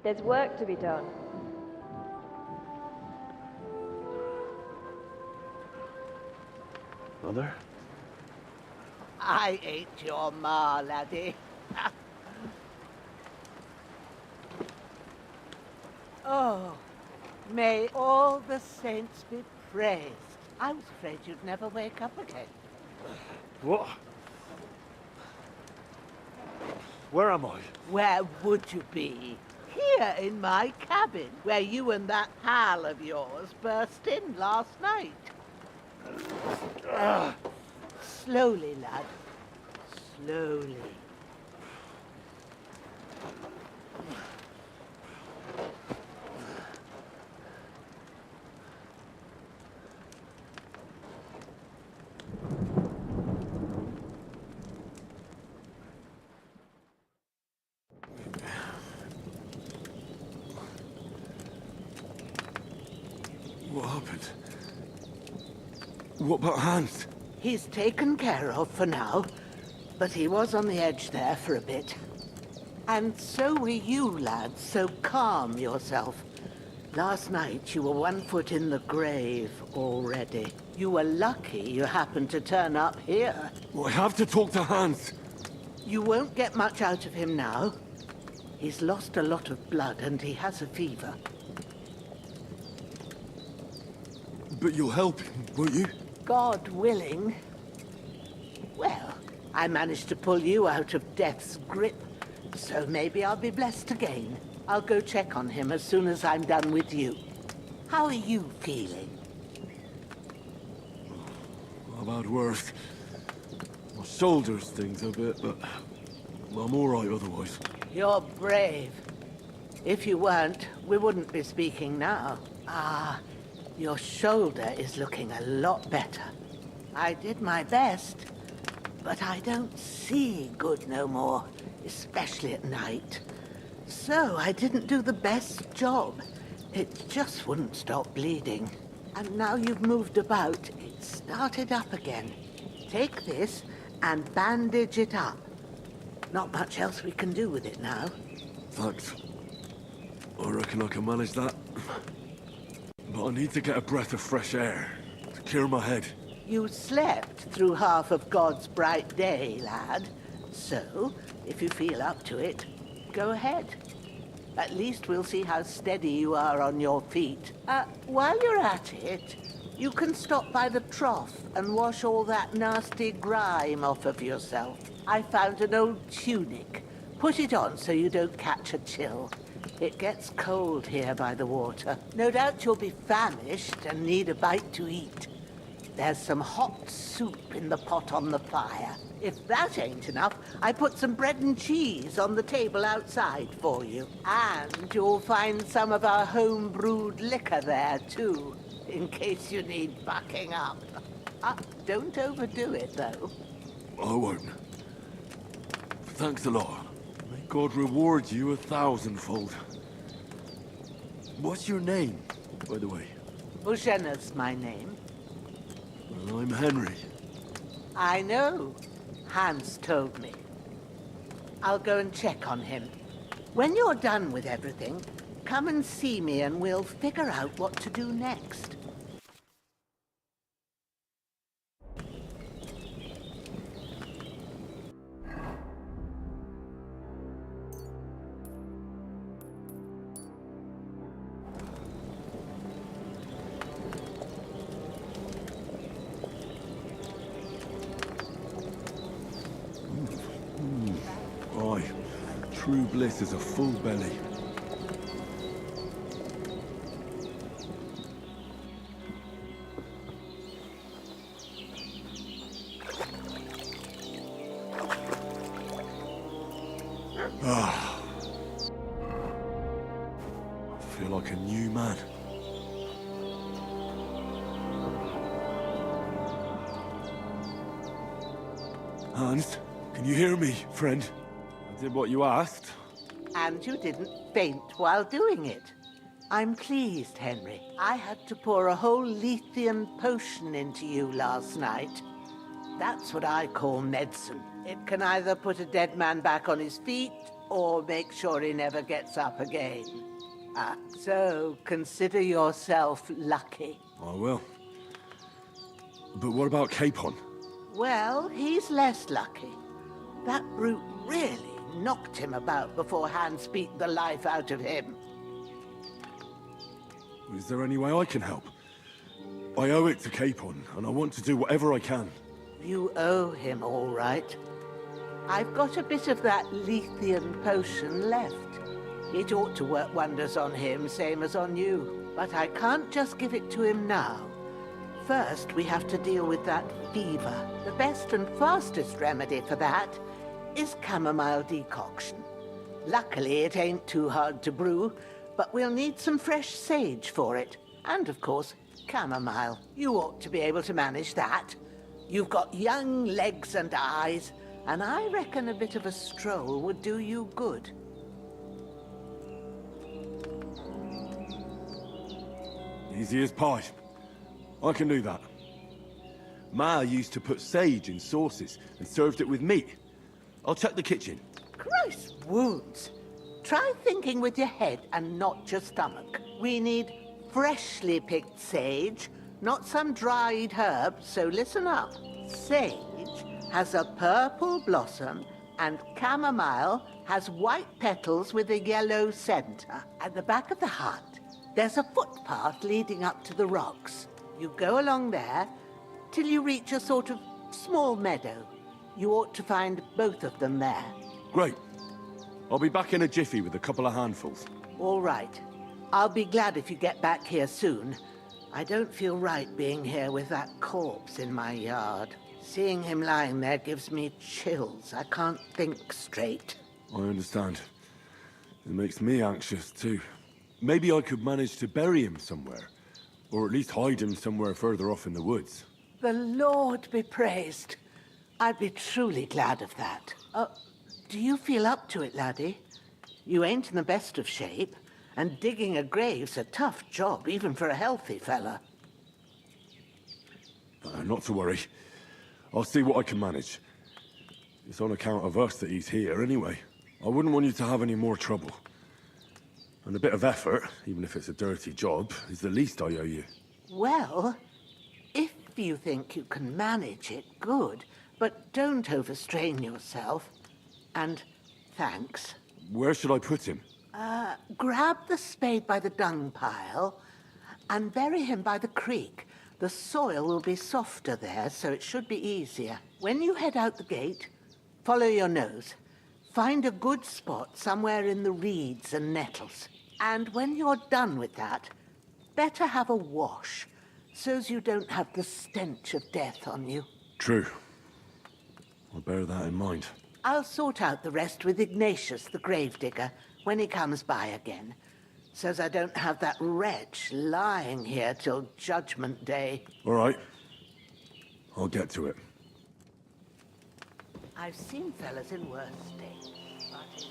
There's work to be done. Mother? I ain't your ma, laddie. Oh, may all the saints be praised. I was afraid you'd never wake up again. What? Where am I? Where would you be? Here in my cabin, where you and that pal of yours burst in last night. Slowly, lad. Slowly. What happened? What about Hans? He's taken care of for now, but he was on the edge there for a bit. And so were you, lad, so calm yourself. Last night you were 1 foot in the grave already. You were lucky you happened to turn up here. Well, I have to talk to Hans. You won't get much out of him now. He's lost a lot of blood and he has a fever. But you'll help him, won't you? God willing. Well, I managed to pull you out of death's grip, so maybe I'll be blessed again. I'll go check on him as soon as I'm done with you. How are you feeling? I've had worse. My shoulder stings a bit, but I'm all right otherwise. You're brave. If you weren't, we wouldn't be speaking now. Ah, your shoulder is looking a lot better. I did my best, but I don't see good no more, especially at night. So I didn't do the best job. It just wouldn't stop bleeding. And now you've moved about, it started up again. Take this and bandage it up. Not much else we can do with it now. Thanks. I reckon I can manage that. But I need to get a breath of fresh air to clear my head. You slept through half of God's bright day, lad. So, if you feel up to it, go ahead. At least we'll see how steady you are on your feet. While you're at it, you can stop by the trough and wash all that nasty grime off of yourself. I found an old tunic. Put it on so you don't catch a chill. It gets cold here by the water. No doubt you'll be famished and need a bite to eat. There's some hot soup in the pot on the fire. If that ain't enough, I put some bread and cheese on the table outside for you. And you'll find some of our home-brewed liquor there, too, in case you need bucking up. Don't overdo it, though. I won't. Thanks a lot. May God reward you 1,000-fold. What's your name, by the way? Bushena's my name. Well, I'm Henry. I know. Hans told me. I'll go and check on him. When you're done with everything, come and see me and we'll figure out what to do next. Aye, true bliss is a full belly. Ah, I feel like a new man. Hans, can you hear me, friend? I did what you asked. And you didn't faint while doing it. I'm pleased, Henry. I had to pour a whole Lethean potion into you last night. That's what I call medicine. It can either put a dead man back on his feet, or make sure he never gets up again. So consider yourself lucky. I will. But what about Capon? Well, he's less lucky. That brute really knocked him about before Hans beat the life out of him. Is there any way I can help? I owe it to Capon, and I want to do whatever I can. You owe him, all right. I've got a bit of that Lethean potion left. It ought to work wonders on him, same as on you. But I can't just give it to him now. First, we have to deal with that fever. The best and fastest remedy for that is chamomile decoction. Luckily, it ain't too hard to brew, but we'll need some fresh sage for it. And, of course, chamomile. You ought to be able to manage that. You've got young legs and eyes, and I reckon a bit of a stroll would do you good. Easy as pie. I can do that. Ma used to put sage in sauces and served it with meat. I'll check the kitchen. Christ wounds! Try thinking with your head and not your stomach. We need freshly picked sage, not some dried herb, so listen up. Sage has a purple blossom, and chamomile has white petals with a yellow center. At the back of the hut, there's a footpath leading up to the rocks. You go along there till you reach a sort of small meadow. You ought to find both of them there. Great. I'll be back in a jiffy with a couple of handfuls. All right. I'll be glad if you get back here soon. I don't feel right being here with that corpse in my yard. Seeing him lying there gives me chills. I can't think straight. I understand. It makes me anxious, too. Maybe I could manage to bury him somewhere. Or at least hide him somewhere further off in the woods. The Lord be praised. I'd be truly glad of that. Do you feel up to it, laddie? You ain't in the best of shape, and digging a grave's a tough job, even for a healthy fella. Not to worry. I'll see what I can manage. It's on account of us that he's here, anyway. I wouldn't want you to have any more trouble. And a bit of effort, even if it's a dirty job, is the least I owe you. Well, if you think you can manage it, good. But don't overstrain yourself. And thanks. Where should I put him? Grab the spade by the dung pile and bury him by the creek. The soil will be softer there, so it should be easier. When you head out the gate, follow your nose. Find a good spot somewhere in the reeds and nettles. And when you're done with that, better have a wash, so's you don't have the stench of death on you. True. I'll bear that in mind. I'll sort out the rest with Ignatius, the gravedigger, when he comes by again, so's I don't have that wretch lying here till Judgment Day. All right. I'll get to it. I've seen fellas in worse state, but...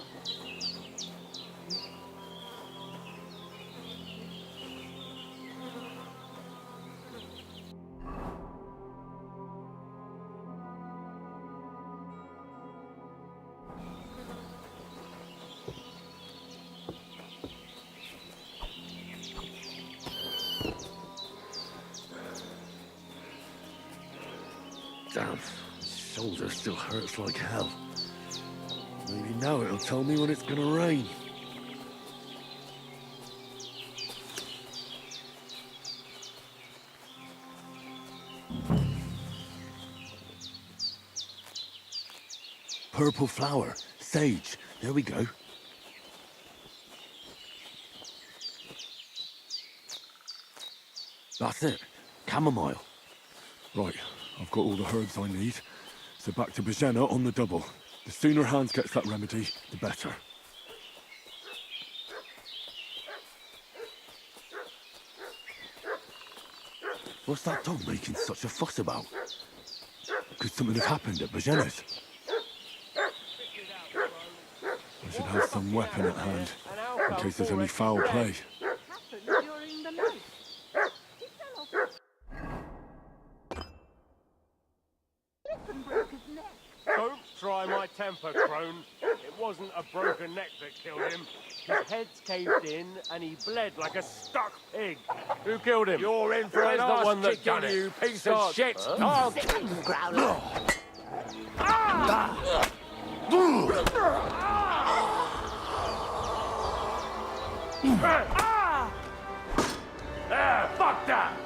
Damn, shoulder still hurts like hell. Maybe now it'll tell me when it's gonna rain. Purple flower, sage, there we go. That's it, chamomile. Right. I've got all the herbs I need, so back to Bajena on the double. The sooner Hans gets that remedy, the better. What's that dog making such a fuss about? Could something have happened at Bajena's? I should have some weapon at hand, in case there's any foul play. during the night. Don't try my temper, crone. It wasn't a broken neck that killed him. His head's caved in and he bled like a stuck pig. Who killed him? You're in for Where's an the arse one that kicking, done it? you piece Start. of shit. Huh? Growler. Fuck that!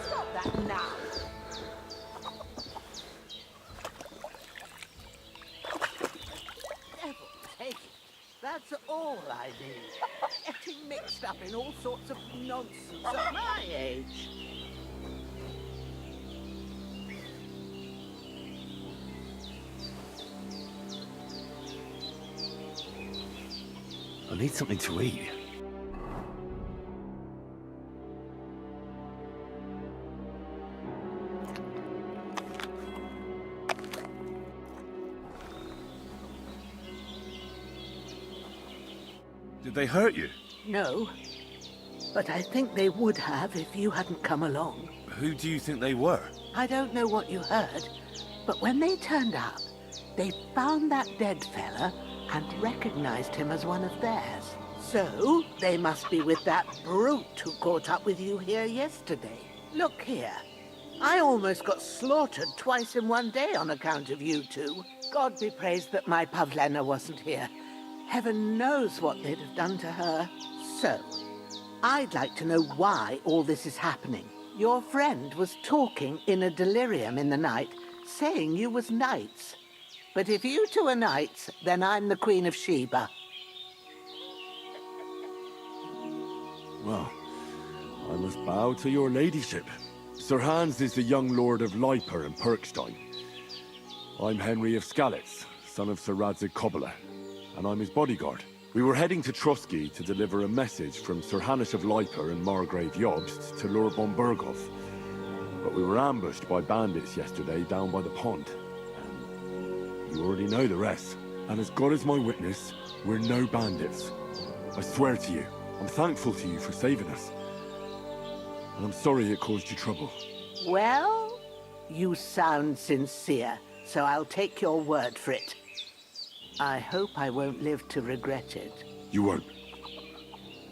Stop that now. Devil take it. That's all I need. Getting mixed up in all sorts of nonsense at my age. I need something to eat. Did they hurt you? No, but I think they would have if you hadn't come along. Who do you think they were? I don't know what you heard, but when they turned up, they found that dead fella and recognized him as one of theirs. So, they must be with that brute who caught up with you here yesterday. Look here. I almost got slaughtered twice in one day on account of you two. God be praised that my Pavlena wasn't here. Heaven knows what they'd have done to her. So, I'd like to know why all this is happening. Your friend was talking in a delirium in the night, saying you was knights. But if you two are knights, then I'm the Queen of Sheba. Well, I must bow to your ladyship. Sir Hans is the young lord of Leiper and Perkstein. I'm Henry of Skalitz, son of Sir Radzig Kobyla, and I'm his bodyguard. We were heading to Trusky to deliver a message from Sir Hanush of Leiper and Margrave Jobst to Lord von Burgov. But we were ambushed by bandits yesterday down by the pond. And you already know the rest. And as God is my witness, we're no bandits. I swear to you, I'm thankful to you for saving us. And I'm sorry it caused you trouble. Well, you sound sincere, so I'll take your word for it. I hope I won't live to regret it. You won't.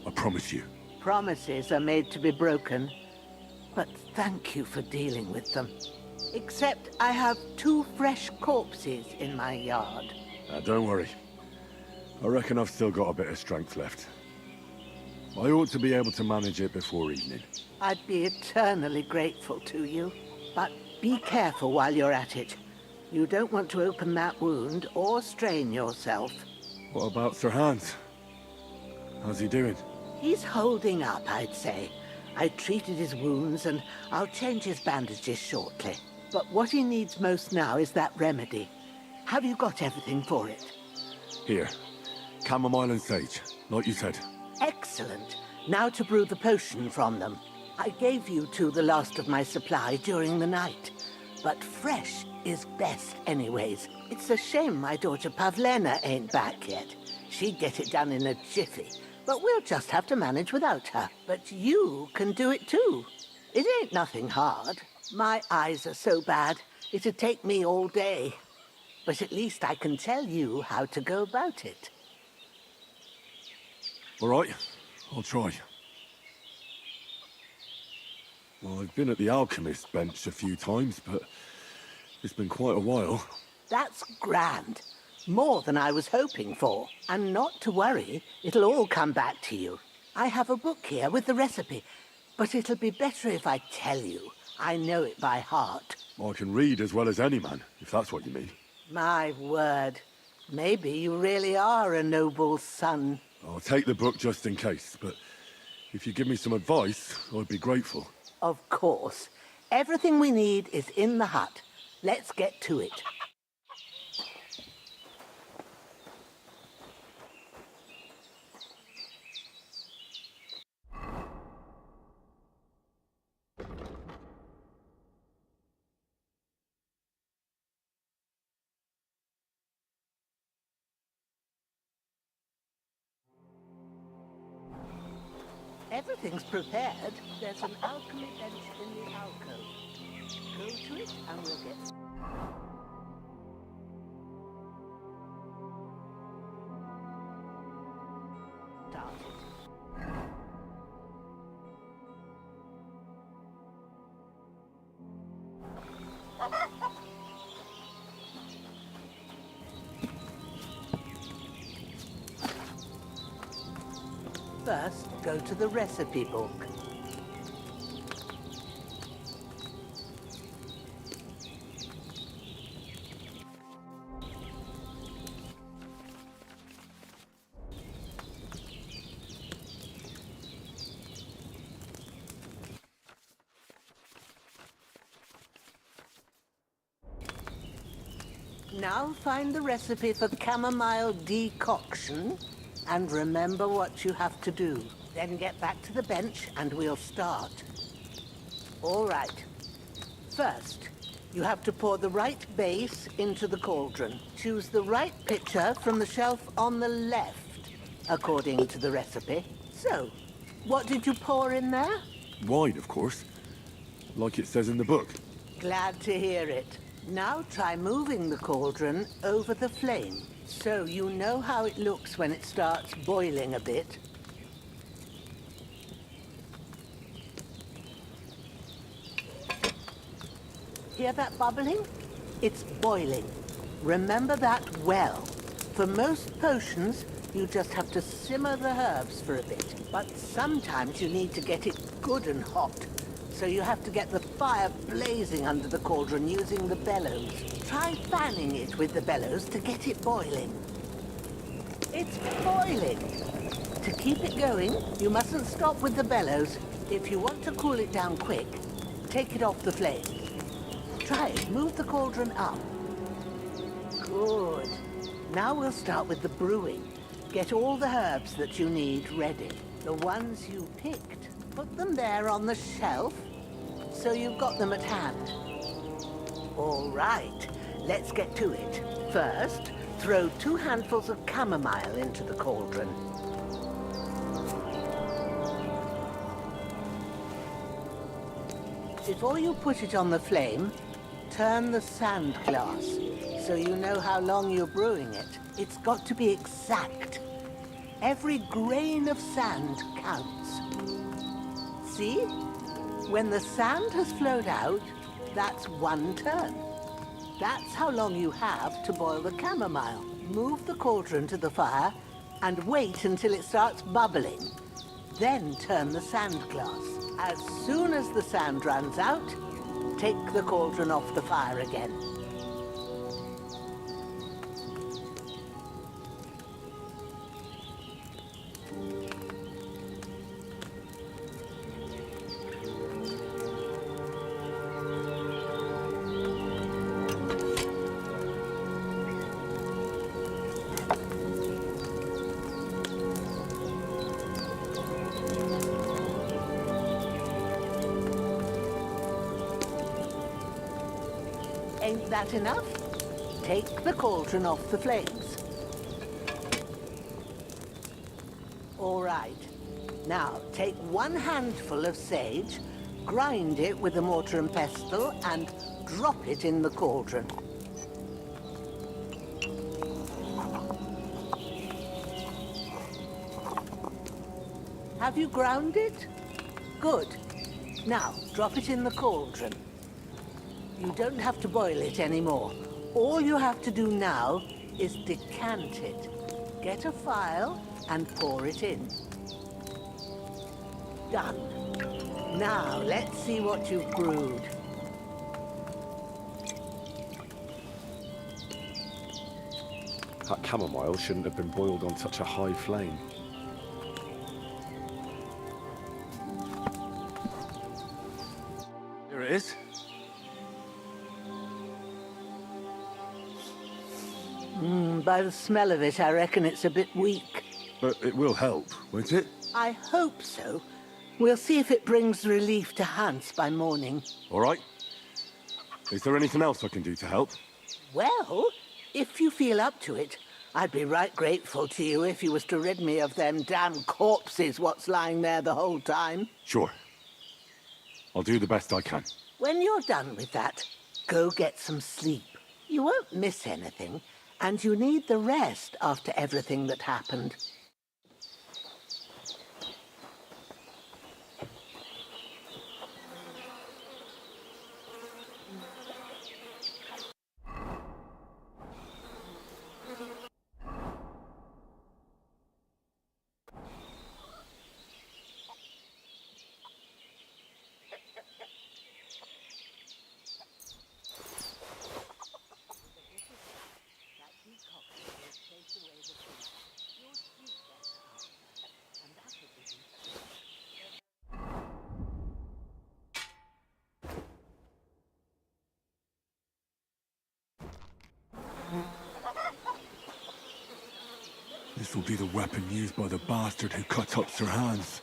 I promise you. Promises are made to be broken, but thank you for dealing with them. Except I have 2 fresh corpses in my yard. Don't worry. I reckon I've still got a bit of strength left. I ought to be able to manage it before evening. I'd be eternally grateful to you, but be careful while you're at it. You don't want to open that wound or strain yourself. What about Sir Hans? How's he doing? He's holding up, I'd say. I treated his wounds and I'll change his bandages shortly. But what he needs most now is that remedy. Have you got everything for it? Here. Chamomile and sage, like you said. Excellent. Now to brew the potion from them. I gave you 2 the last of my supply during the night. But fresh is best anyways. It's a shame my daughter Pavlena ain't back yet. She'd get it done in a jiffy. But we'll just have to manage without her. But you can do it too. It ain't nothing hard. My eyes are so bad, it'd take me all day. But at least I can tell you how to go about it. All right, I'll try. Well, I've been at the alchemist's bench a few times, but it's been quite a while. That's grand. More than I was hoping for. And not to worry, it'll all come back to you. I have a book here with the recipe, but it'll be better if I tell you. I know it by heart. I can read as well as any man, if that's what you mean. My word. Maybe you really are a noble's son. I'll take the book just in case, but if you give me some advice, I'd be grateful. Of course. Everything we need is in the hut. Let's get to it. Everything's prepared. There's an alchemy bench in the alcove. Go to it and we'll get started. First, go to the recipe book. Now find the recipe for chamomile decoction. And remember what you have to do. Then get back to the bench and we'll start. All right. First, you have to pour the right base into the cauldron. Choose the right pitcher from the shelf on the left, according to the recipe. So, what did you pour in there? Wine, of course. Like it says in the book. Glad to hear it. Now try moving the cauldron over the flame. So you know how it looks when it starts boiling a bit. Hear that bubbling? It's boiling. Remember that well. For most potions, you just have to simmer the herbs for a bit. But sometimes you need to get it good and hot. so you have to get the fire blazing under the cauldron using the bellows. Try fanning it with the bellows to get it boiling. It's boiling. To keep it going, you mustn't stop with the bellows. If you want to cool it down quick, take it off the flames. Try it. Move the cauldron up. Good. Now we'll start with the brewing. Get all the herbs that you need ready. The ones you picked, put them there on the shelf, so you've got them at hand. All right, let's get to it. First, throw 2 handfuls of chamomile into the cauldron. Before you put it on the flame, turn the sand glass, so you know how long you're brewing it. It's got to be exact. Every grain of sand counts. See? When the sand has flowed out, that's 1 turn. That's how long you have to boil the chamomile. Move the cauldron to the fire and wait until it starts bubbling. Then turn the sand glass. As soon as the sand runs out, take the cauldron off the fire again. Ain't that enough? Take the cauldron off the flames. All right. Now, take 1 handful of sage, grind it with a mortar and pestle, and drop it in the cauldron. Have you ground it? Good. Now, drop it in the cauldron. You don't have to boil it anymore. All you have to do now is decant it. Get a phial and pour it in. Done. Now, let's see what you've brewed. That chamomile shouldn't have been boiled on such a high flame. Here it is. By the smell of it, I reckon it's a bit weak. But it will help, won't it? I hope so. We'll see if it brings relief to Hans by morning. All right. Is there anything else I can do to help? Well, if you feel up to it, I'd be right grateful to you if you was to rid me of them damn corpses what's lying there the whole time. Sure. I'll do the best I can. When you're done with that, go get some sleep. You won't miss anything, and you need the rest after everything that happened. This will be the weapon used by the bastard who cut up Sir Hans.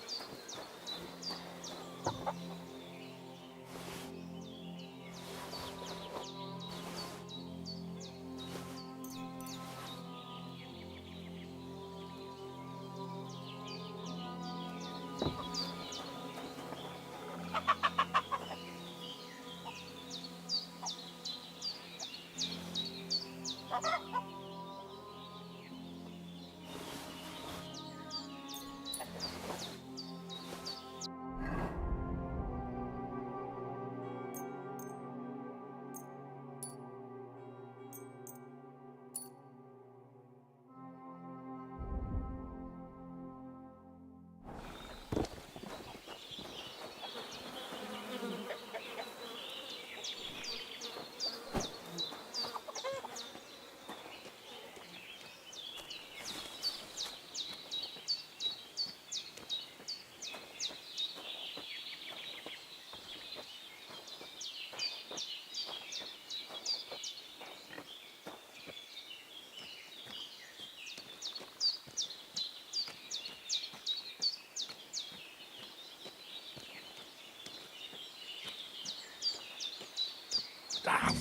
Ah,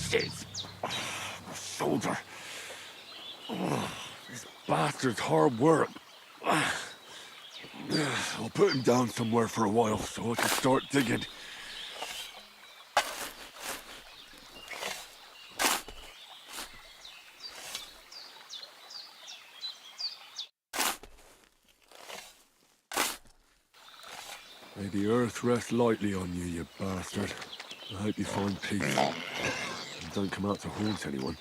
shit. Oh, my shoulder. Oh, this bastard's hard work. I'll put him down somewhere for a while so I can start digging. May the earth rest lightly on you, you bastard. I hope you find peace. And don't come out to haunt anyone.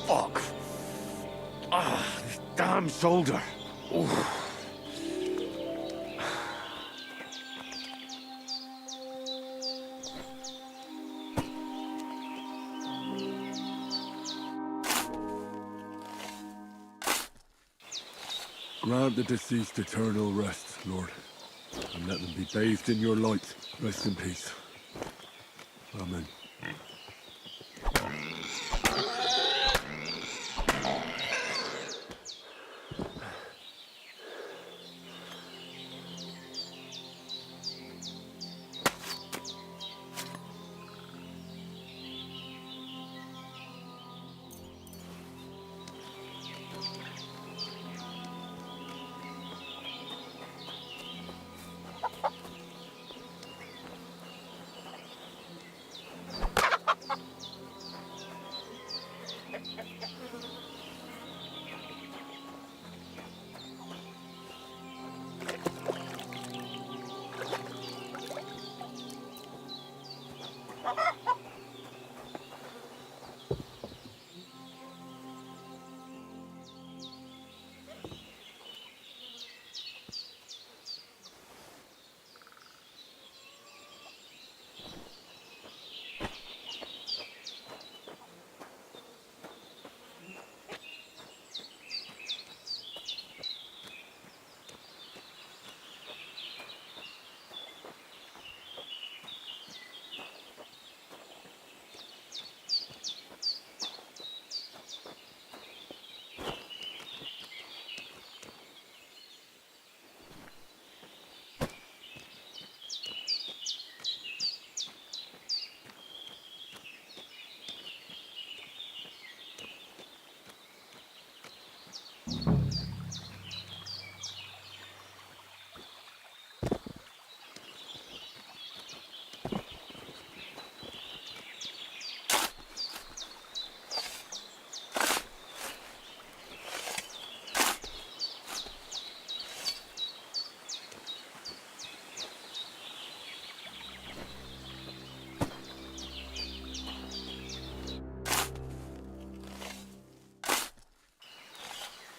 Fuck. This damn shoulder. Oof. Grant the deceased eternal rest, Lord, and let them be bathed in your light. Rest in peace. Amen.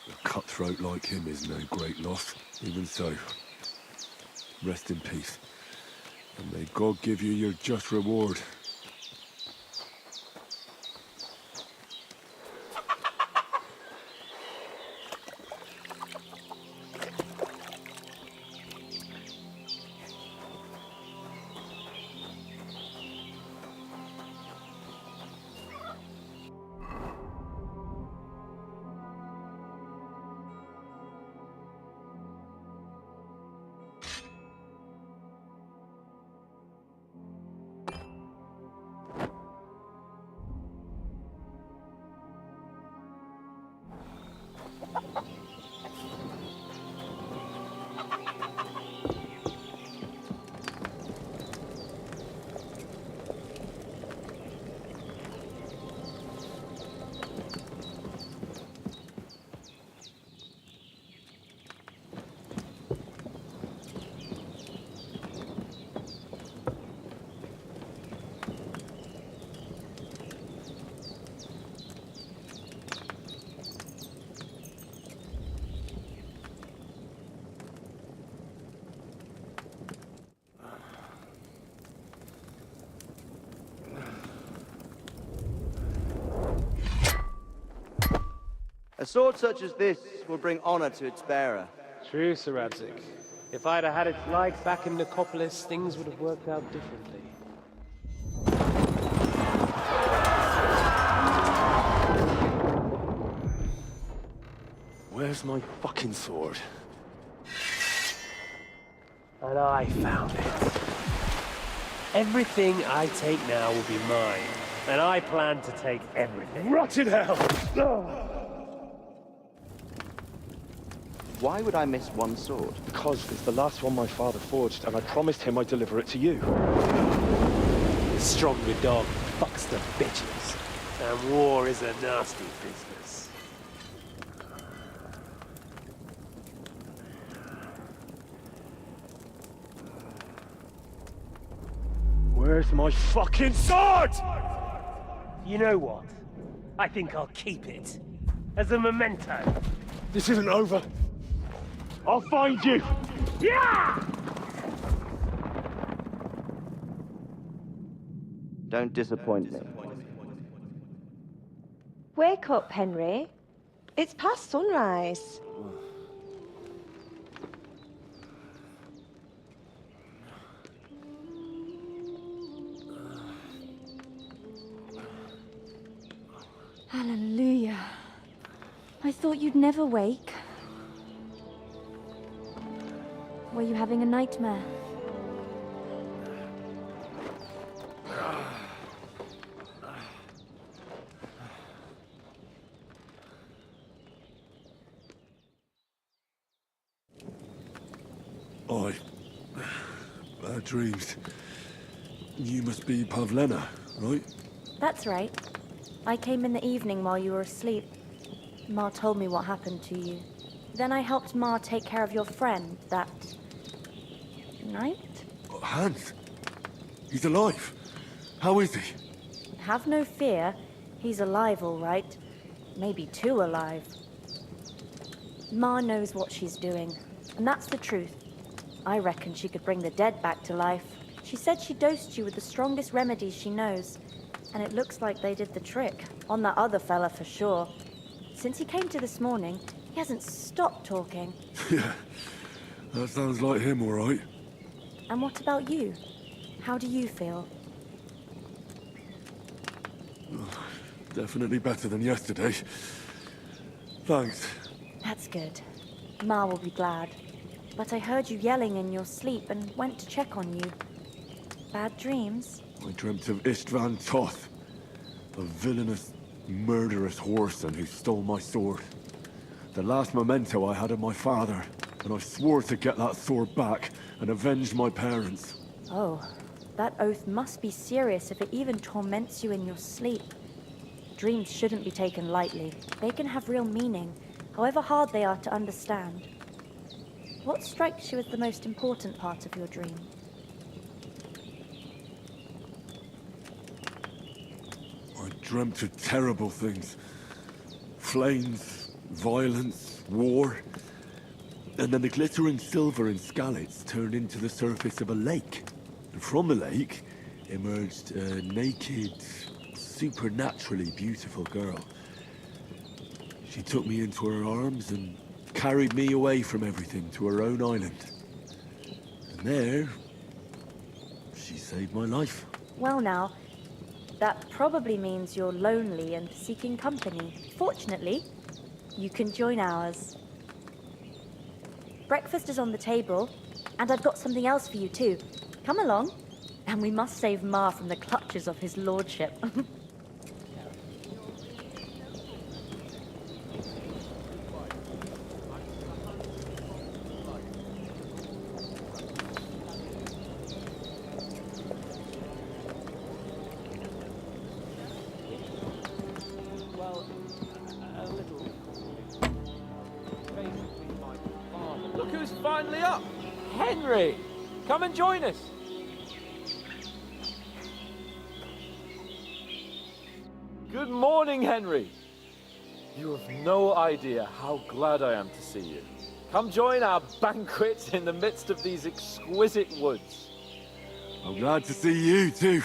A cutthroat like him is no great loss. Even so, rest in peace. And may God give you your just reward. A sword such as this will bring honor to its bearer. True, Sir Radzik. If I'd have had its life back in Nicopolis, things would have worked out differently. Where's my fucking sword? And I found it. Everything I take now will be mine, and I plan to take everything. Rot in hell! Why would I miss one sword? Because it's the last one my father forged, and I promised him I'd deliver it to you. The stronger dog fucks the bitches, and war is a nasty business. Where's my fucking sword? You know what? I think I'll keep it. As a memento. This isn't over. I'll find you! Yeah! Don't disappoint me. Wake up, Henry. It's past sunrise. Hallelujah. I thought you'd never wake. Were you having a nightmare? Bad dreams. You must be Pavlena, right? That's right. I came in the evening while you were asleep. Ma told me what happened to you. Then I helped Ma take care of your friend that night? Hans? He's alive. How is he? Have no fear. He's alive, all right. Maybe too alive. Ma knows what she's doing, and that's the truth. I reckon she could bring the dead back to life. She said she dosed you with the strongest remedies she knows, and it looks like they did the trick. On that other fella for sure. Since he came to this morning, he hasn't stopped talking. Yeah, that sounds like him, all right. And what about you? How do you feel? Definitely better than yesterday. Thanks. That's good. Ma will be glad. But I heard you yelling in your sleep and went to check on you. Bad dreams? I dreamt of Istvan Toth, a villainous, murderous whoreson who stole my sword. The last memento I had of my father, and I swore to get that sword back and avenge my parents. Oh, that oath must be serious if it even torments you in your sleep. Dreams shouldn't be taken lightly. They can have real meaning, however hard they are to understand. What strikes you as the most important part of your dream? I dreamt of terrible things. Flames, violence, war. And then the glittering silver and scallops turned into the surface of a lake. And from the lake emerged a naked, supernaturally beautiful girl. She took me into her arms and carried me away from everything to her own island. And there, she saved my life. Well now, that probably means you're lonely and seeking company. Fortunately, you can join ours. Breakfast is on the table, and I've got something else for you too. Come along, and we must save Ma from the clutches of his lordship. Look who's finally up! Henry! Come and join us! Good morning, Henry! You have no idea how glad I am to see you. Come join our banquet in the midst of these exquisite woods. I'm glad to see you, too.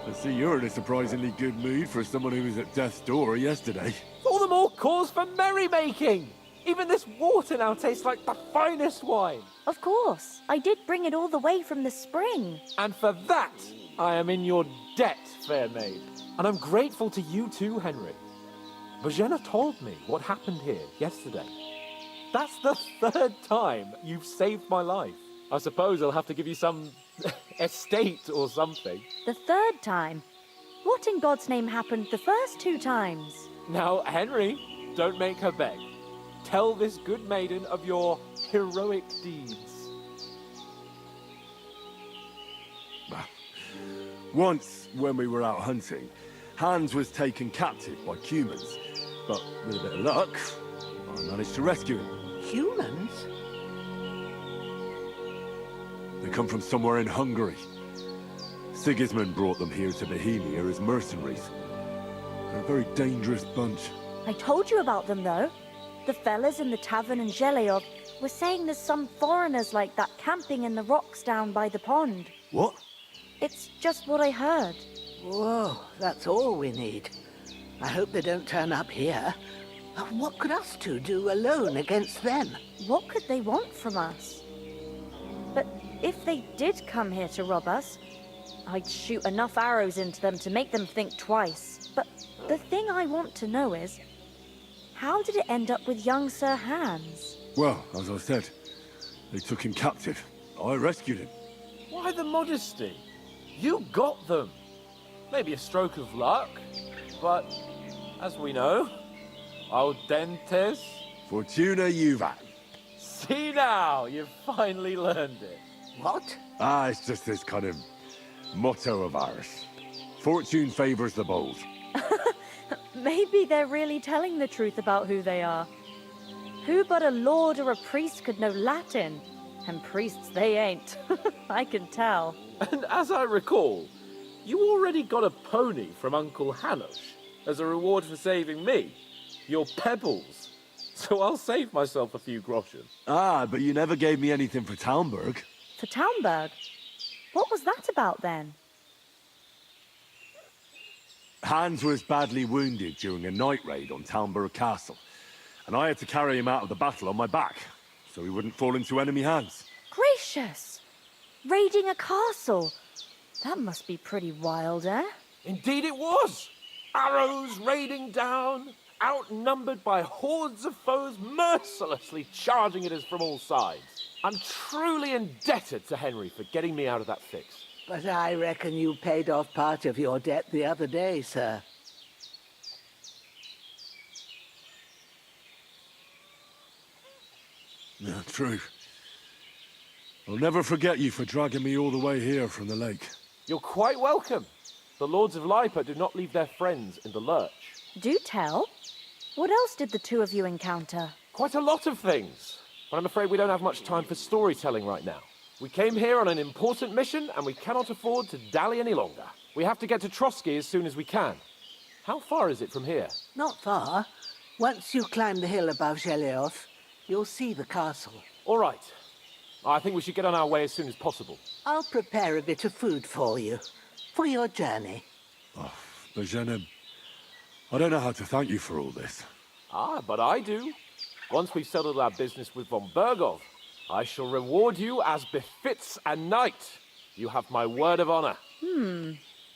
I see you're in a surprisingly good mood for someone who was at death's door yesterday. All the more cause for merrymaking! Even this water now tastes like the finest wine. Of course. I did bring it all the way from the spring. And for that, I am in your debt, fair maid. And I'm grateful to you too, Henry. Bojena told me what happened here yesterday. That's the 3rd time you've saved my life. I suppose I'll have to give you some estate or something. The 3rd time? What in God's name happened the first 2 times? Now, Henry, don't make her beg. Tell this good maiden of your heroic deeds. Once, when we were out hunting, Hans was taken captive by humans. But with a bit of luck, I managed to rescue him. Humans? They come from somewhere in Hungary. Sigismund brought them here to Bohemia as mercenaries. They're a very dangerous bunch. I told you about them, though. The fellas in the tavern in Zheleov were saying there's some foreigners like that camping in the rocks down by the pond. What? It's just what I heard. Whoa, that's all we need. I hope they don't turn up here. What could us two do alone against them? What could they want from us? But if they did come here to rob us, I'd shoot enough arrows into them to make them think twice. But the thing I want to know is, how did it end up with young Sir Hans? Well, as I said, they took him captive. I rescued him. Why the modesty? You got them. Maybe a stroke of luck, but as we know, audentes. Fortuna juvat. See now, you've finally learned it. What? It's just this kind of motto of ours. Fortune favors the bold. Maybe they're really telling the truth about who they are. Who but a lord or a priest could know Latin? And priests they ain't. I can tell. And as I recall, you already got a pony from Uncle Hanush as a reward for saving me. Your pebbles. So I'll save myself a few groschen. But you never gave me anything for Talmberg. For Talmberg? What was that about then? Hans was badly wounded during a night raid on Talmberg Castle, and I had to carry him out of the battle on my back, so he wouldn't fall into enemy hands. Gracious! Raiding a castle? That must be pretty wild, eh? Indeed it was! Arrows raining down, outnumbered by hordes of foes mercilessly charging at us from all sides. I'm truly indebted to Henry for getting me out of that fix. But I reckon you paid off part of your debt the other day, sir. Yeah, true. I'll never forget you for dragging me all the way here from the lake. You're quite welcome. The Lords of Lipa do not leave their friends in the lurch. Do tell. What else did the two of you encounter? Quite a lot of things. But I'm afraid we don't have much time for storytelling right now. We came here on an important mission, and we cannot afford to dally any longer. We have to get to Trotsky as soon as we can. How far is it from here? Not far. Once you climb the hill above Zheleov, you'll see the castle. All right. I think we should get on our way as soon as possible. I'll prepare a bit of food for you, for your journey. Bojena, I don't know how to thank you for all this. But I do. Once we've settled our business with von Bergov, I shall reward you as befits a knight. You have my word of honor.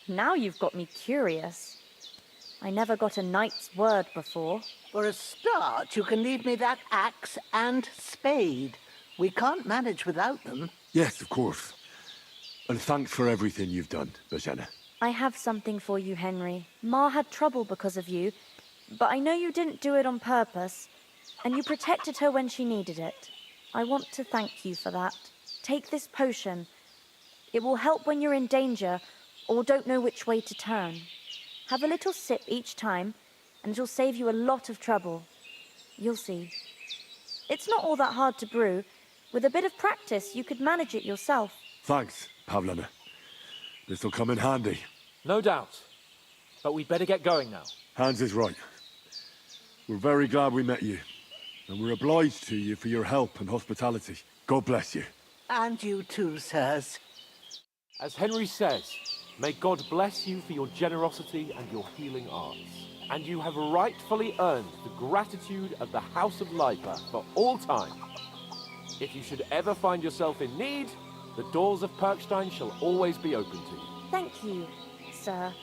Now you've got me curious. I never got a knight's word before. For a start, you can leave me that axe and spade. We can't manage without them. Yes, of course. And thanks for everything you've done, Bojena. I have something for you, Henry. Ma had trouble because of you, but I know you didn't do it on purpose, and you protected her when she needed it. I want to thank you for that. Take this potion. It will help when you're in danger or don't know which way to turn. Have a little sip each time, and it'll save you a lot of trouble. You'll see. It's not all that hard to brew. With a bit of practice, you could manage it yourself. Thanks, Pavlena. This'll come in handy. No doubt. But we'd better get going now. Hans is right. We're very glad we met you. And we're obliged to you for your help and hospitality. God bless you. And you too, sirs. As Henry says, May God bless you for your generosity and your healing arts. And you have rightfully earned the gratitude of the House of Lipa for all time. If you should ever find yourself in need, the doors of Perkstein shall always be open to you. Thank you, sir.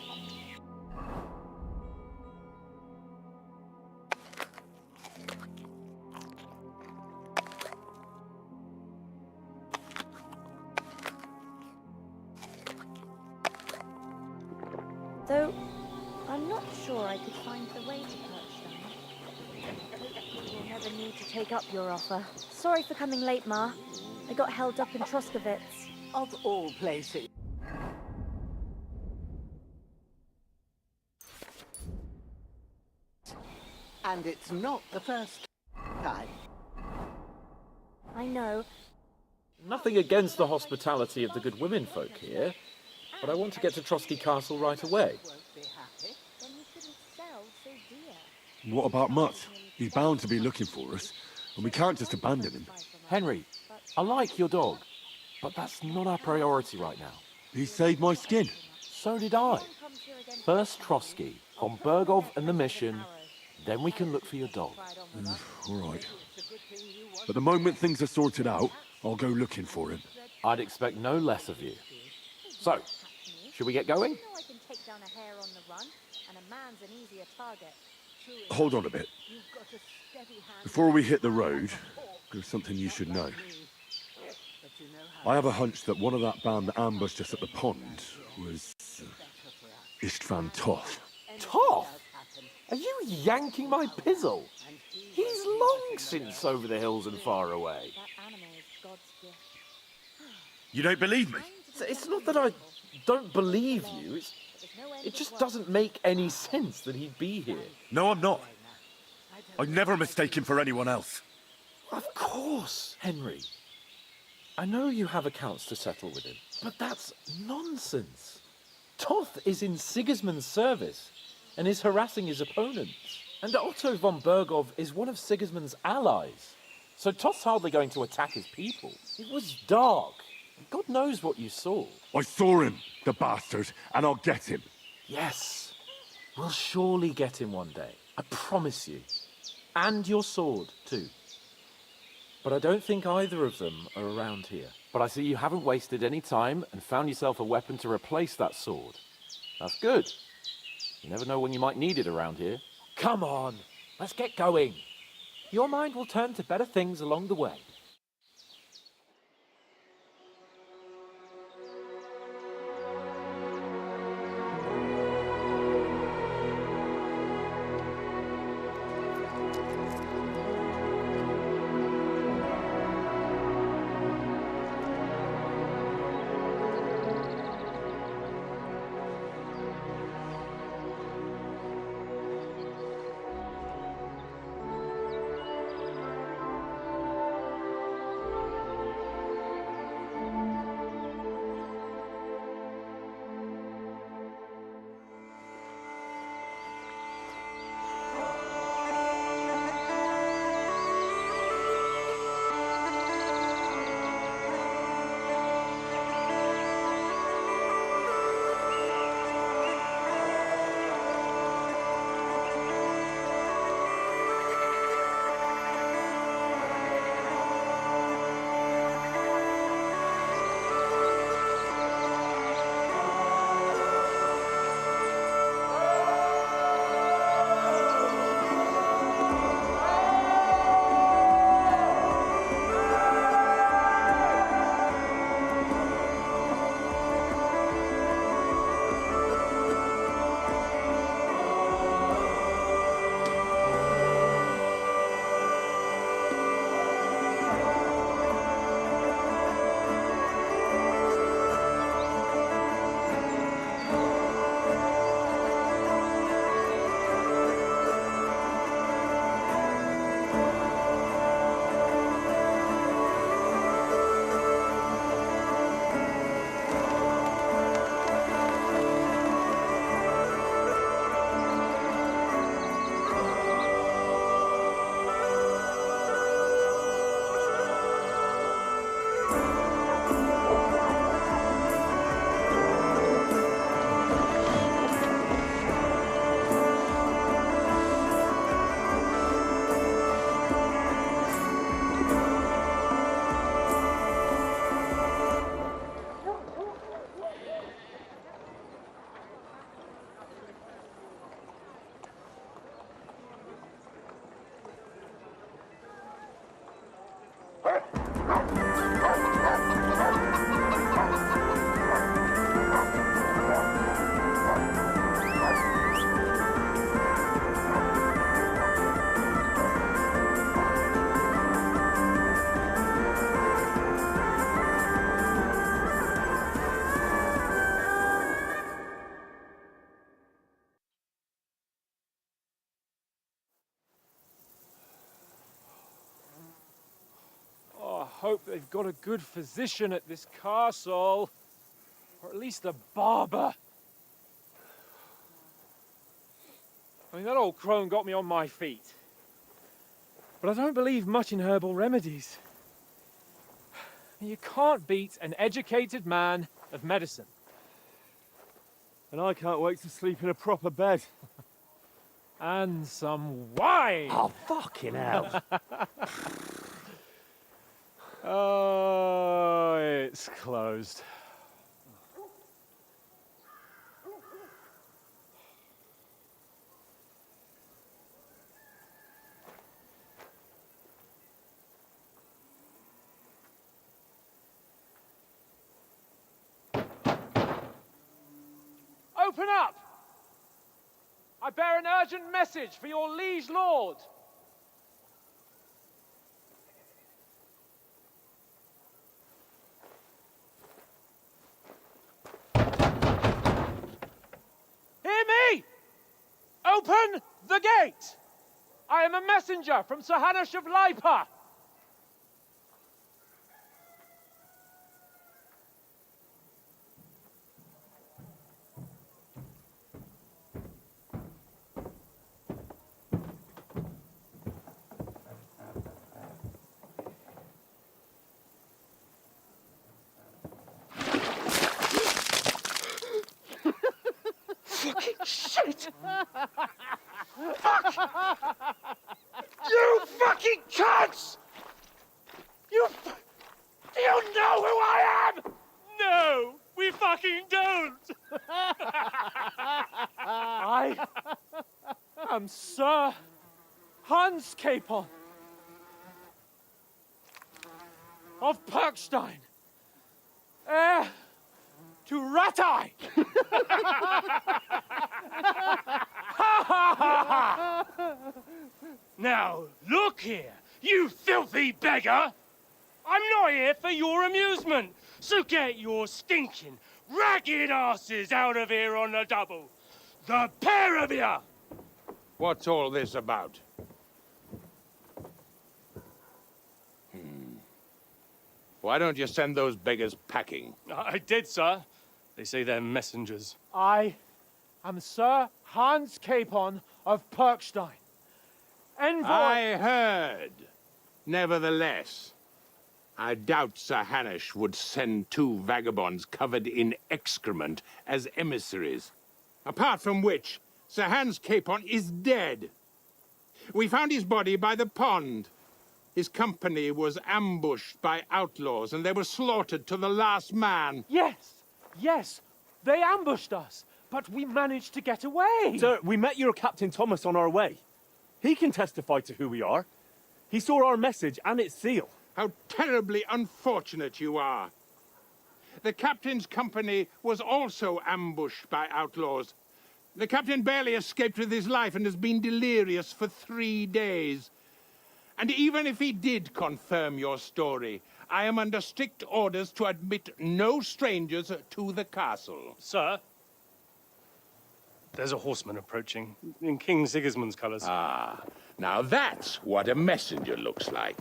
Though, I'm not sure I could find the way to Perkstein. Hopefully we'll never need to take up your offer. Sorry for coming late, Ma. I got held up in Troskovitz. Of all places. And it's not the first time. I know. Nothing against the hospitality of the good women folk here, but I want to get to Trotsky Castle right away. Then you shouldn't sell so dear. What about Mutt? He's bound to be looking for us, and we can't just abandon him. Henry, I like your dog, but that's not our priority right now. He saved my skin. So did I. First Trotsky, von Bergov and the mission, then we can look for your dog. All right. But the moment things are sorted out, I'll go looking for him. I'd expect no less of you. So, should we get going? I can take down a hare on the run, and a man's an easier target. Hold on a bit. Before we hit the road, there's something you should know. I have a hunch that one of that band that ambushed us at the pond was Istvan Toth. Toth? Are you yanking my pizzle? He's long since over the hills and far away. You don't believe me? It's not that I don't believe you. It just doesn't make any sense that he'd be here. No, I'm not. I'd never mistake him for anyone else. Of course, Henry. I know you have accounts to settle with him, but that's nonsense. Toth is in Sigismund's service and is harassing his opponents. And Otto von Bergov is one of Sigismund's allies. So Toth's hardly going to attack his people. It was dark. God knows what you saw. I saw him, the bastard, and I'll get him. Yes. We'll surely get him one day. I promise you. And your sword, too. But I don't think either of them are around here. But I see you haven't wasted any time and found yourself a weapon to replace that sword. That's good. You never know when you might need it around here. Come on, let's get going. Your mind will turn to better things along the way. Oh, I hope they've got a good physician at this castle. Or at least a barber. I mean, that old crone got me on my feet. But I don't believe much in herbal remedies. You can't beat an educated man of medicine. And I can't wait to sleep in a proper bed. And some wine! Oh, fucking hell. Oh, it's closed. Open up! I bear an urgent message for your liege lord. Hear me! Open the gate! I am a messenger from Sir Hanush of Lipa. Fucking shit! Fuck! You fucking cunts! Do you know who I am? No, we fucking don't. I am Sir Hans Capon of Perkstein, heir to Ratai. Now, look here, you filthy beggar! I'm not here for your amusement, so get your stinking, ragged asses out of here on the double. The pair of you! What's all this about? Why don't you send those beggars packing? I did, sir. They say they're messengers. I am Sir Hans Capon of Perkstein, envoy. I heard. Nevertheless, I doubt Sir Hanush would send two vagabonds covered in excrement as emissaries. Apart from which, Sir Hans Capon is dead. We found his body by the pond. His company was ambushed by outlaws, and they were slaughtered to the last man. Yes, they ambushed us, but we managed to get away. Sir, we met your Captain Thomas on our way. He can testify to who we are. He saw our message and its seal. How terribly unfortunate you are. The captain's company was also ambushed by outlaws. The captain barely escaped with his life and has been delirious for 3 days. And even if he did confirm your story, I am under strict orders to admit no strangers to the castle. Sir, there's a horseman approaching in King Sigismund's colours. Ah, now that's what a messenger looks like.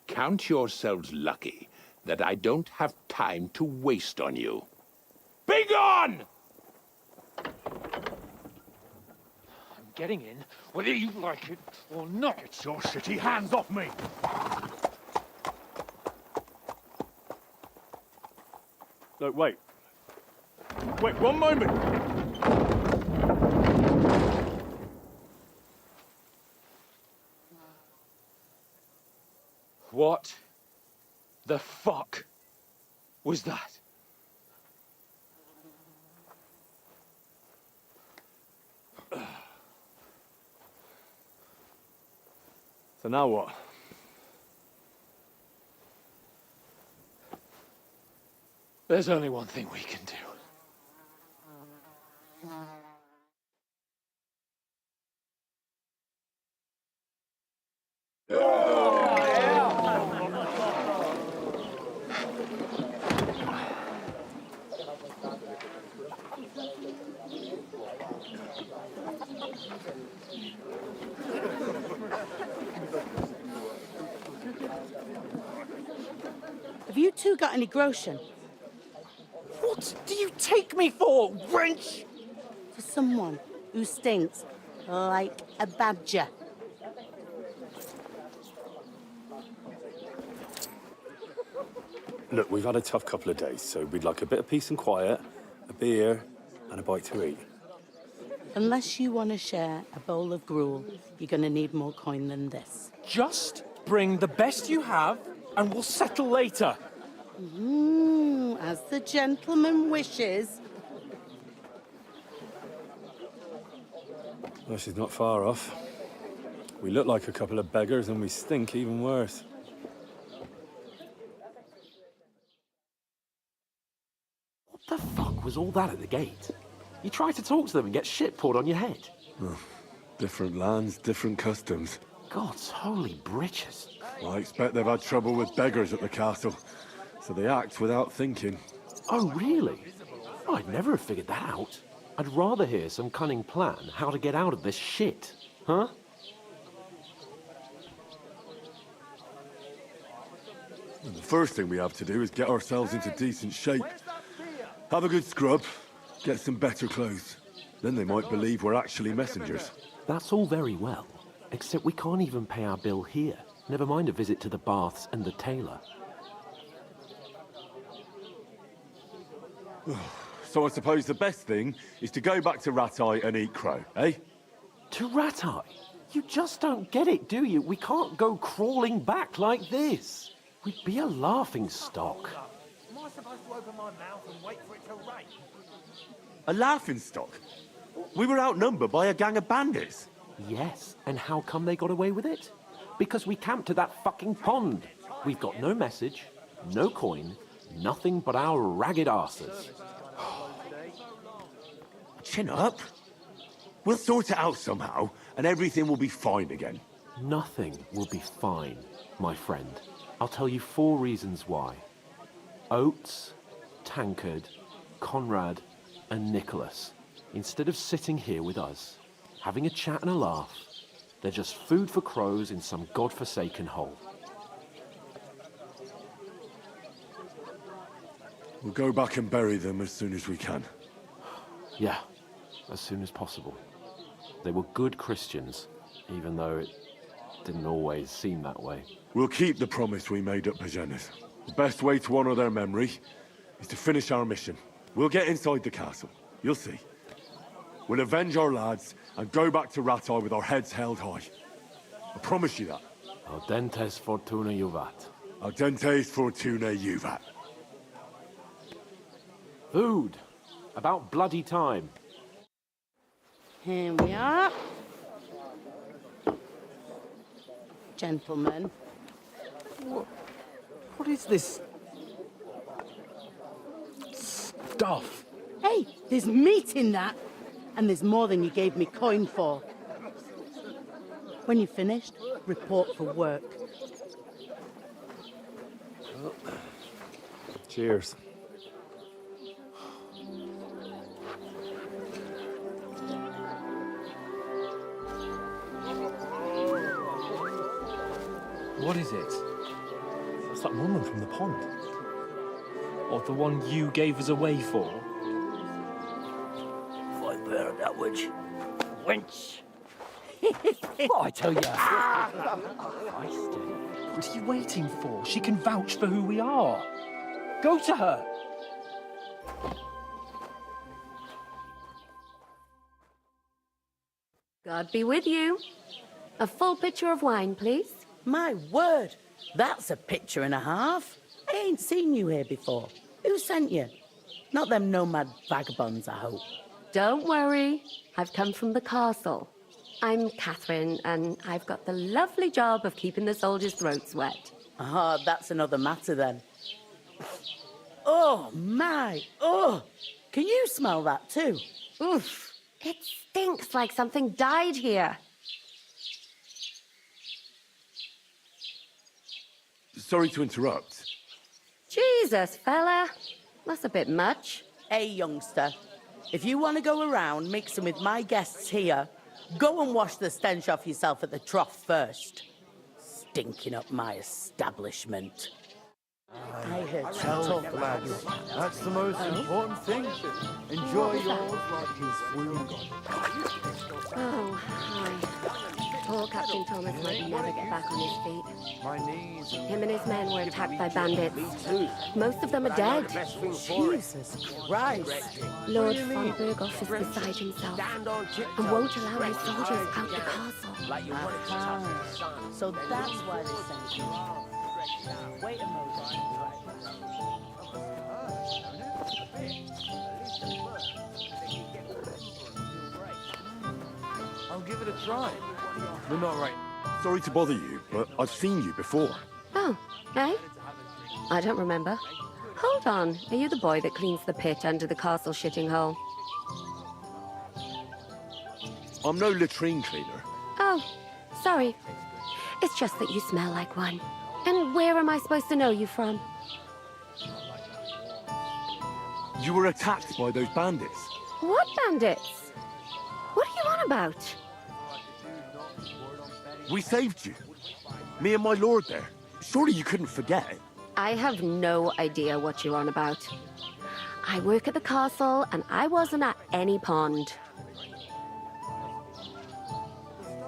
Count yourselves lucky that I don't have time to waste on you. Be gone! I'm getting in, whether you like it or not. Get your shitty hands off me! No, wait. Wait, one moment! What the fuck was that? So now what? There's only one thing we can do. Have you two got any groschen? What do you take me for, wench? For someone who stinks like a badger. Look, we've had a tough couple of days, so we'd like a bit of peace and quiet, a beer, and a bite to eat. Unless you want to share a bowl of gruel, you're going to need more coin than this. Just bring the best you have, and we'll settle later. As the gentleman wishes. Well, she's not far off. We look like a couple of beggars, and we stink even worse. What the fuck was all that at the gate? You try to talk to them and get shit poured on your head. Oh, different lands, different customs. God's holy britches. Well, I expect they've had trouble with beggars at the castle, so they act without thinking. Oh, really? I'd never have figured that out. I'd rather hear some cunning plan how to get out of this shit. Huh? And the first thing we have to do is get ourselves into decent shape. Have a good scrub, get some better clothes. Then they might believe we're actually messengers. That's all very well, except we can't even pay our bill here. Never mind a visit to the baths and the tailor. So I suppose the best thing is to go back to Ratai and eat crow, eh? To Ratai? You just don't get it, do you? We can't go crawling back like this. We'd be a laughing stock. Am I supposed to open my mouth and wait for it to rain? A laughing stock? We were outnumbered by a gang of bandits. Yes, and how come they got away with it? Because we camped at that fucking pond. We've got no message, no coin, nothing but our ragged arses. Chin up. We'll sort it out somehow, and everything will be fine again. Nothing will be fine, my friend. I'll tell you 4 reasons why. Oates, Tankard, Conrad, and Nicholas, instead of sitting here with us, having a chat and a laugh, they're just food for crows in some godforsaken hole. We'll go back and bury them as soon as we can. Yeah, as soon as possible. They were good Christians, even though it didn't always seem that way. We'll keep the promise we made at Pagenis. The best way to honor their memory is to finish our mission. We'll get inside the castle. You'll see. We'll avenge our lads and go back to Ratai with our heads held high. I promise you that. Audentes fortuna juvat. Audentes fortuna juvat. Food. About bloody time. Here we are. Gentlemen. What is this stuff? Hey, there's meat in that. And there's more than you gave me coin for. When you're finished, report for work. Cheers. What is it? It's that woman from the pond. Or the one you gave us away for? I bear that witch. Wench. What I tell you? What are you waiting for? She can vouch for who we are. Go to her. God be with you. A full pitcher of wine, please. My word, that's a picture and a half. I ain't seen you here before. Who sent you? Not them nomad vagabonds, I hope. Don't worry. I've come from the castle. I'm Catherine, and I've got the lovely job of keeping the soldiers' throats wet. Ah, that's another matter then. Oh, my. Oh, can you smell that too? Oof. It stinks like something died here. Sorry to interrupt. Jesus, fella. That's a bit much. Hey, youngster. If you want to go around mixing with my guests here, go and wash the stench off yourself at the trough first. Stinking up my establishment. I heard you talk about you. That's the most important thing. Enjoy yours like his food. Oh, hi. Poor Captain Thomas might never get back on his feet. My knees. Him and his men were attacked by bandits. Most of them are dead. Jesus Christ. Lord von Berghoff is beside himself and won't allow his soldiers out the castle. So that's why they sent you. Wait a moment. I'll give it a try. No, not right. Sorry to bother you, but I've seen you before. Oh, eh? I don't remember. Hold on. Are you the boy that cleans the pit under the castle shitting hole? I'm no latrine cleaner. Oh, sorry. It's just that you smell like one. And where am I supposed to know you from? You were attacked by those bandits. What bandits? What are you on about? We saved you. Me and my lord there. Surely you couldn't forget. I have no idea what you're on about. I work at the castle, and I wasn't at any pond.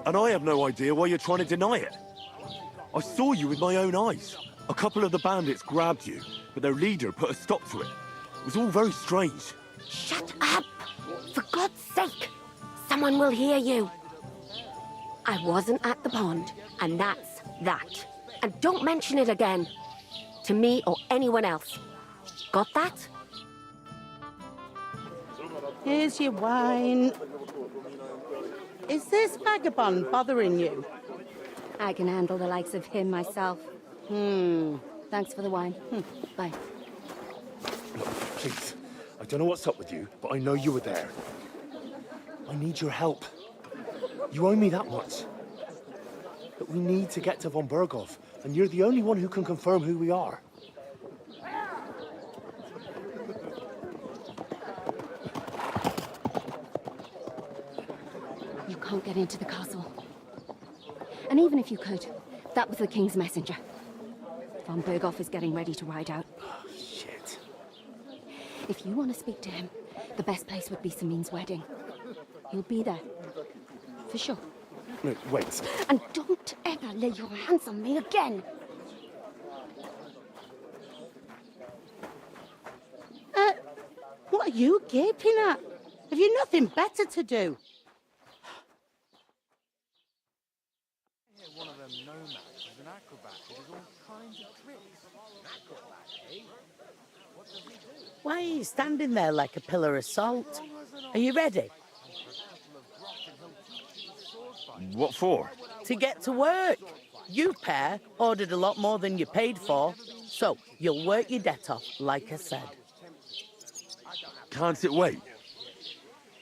And I have no idea why you're trying to deny it. I saw you with my own eyes. A couple of the bandits grabbed you, but their leader put a stop to it. It was all very strange. Shut up! For God's sake! Someone will hear you. I wasn't at the pond, and that's that. And don't mention it again. To me or anyone else. Got that? Here's your wine. Is this vagabond bothering you? I can handle the likes of him myself. Thanks for the wine. Bye. Look, please. I don't know what's up with you, but I know you were there. I need your help. You owe me that much. But we need to get to von Berghoff, and you're the only one who can confirm who we are. You can't get into the castle. And even if you could, that was the King's messenger. Von Berghoff is getting ready to ride out. Shit. If you want to speak to him, the best place would be Samin's wedding. He'll be there. For sure. No, wait. And don't ever lay your hands on me again! What are you gaping at? Have you nothing better to do? One of them nomads is an acrobat who does all kinds of tricks. Acrobat, eh? What does he do? Why are you standing there like a pillar of salt? Are you ready? What for? To get to work. You pair ordered a lot more than you paid for, so you'll work your debt off, like I said. Can't it wait?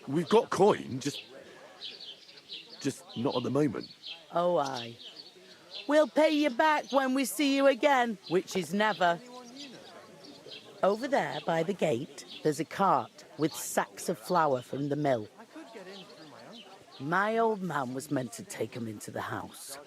We've got coin, just not at the moment. Oh, aye. We'll pay you back when we see you again, which is never. Over there, by the gate, there's a cart with sacks of flour from the mill. My old man was meant to take him into the house.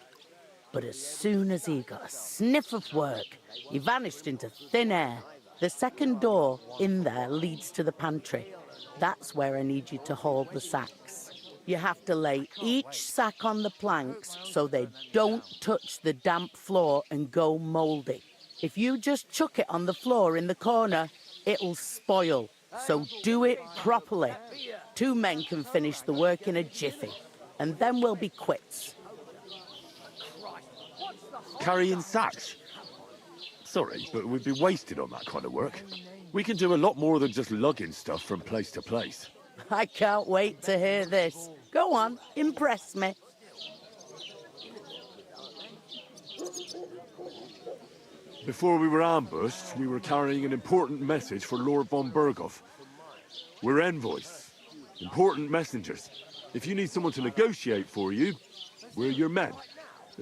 But as soon as he got a sniff of work, he vanished into thin air. The second door in there leads to the pantry. That's where I need you to haul the sacks. You have to lay each sack on the planks so they don't touch the damp floor and go mouldy. If you just chuck it on the floor in the corner, it'll spoil. So do it properly. 2 men can finish the work in a jiffy, and then we'll be quits. Carrying sacks? Sorry, but we'd be wasted on that kind of work. We can do a lot more than just lugging stuff from place to place. I can't wait to hear this. Go on, impress me. Before we were ambushed, we were carrying an important message for Lord von Berghoff. We're envoys, important messengers. If you need someone to negotiate for you, we're your men.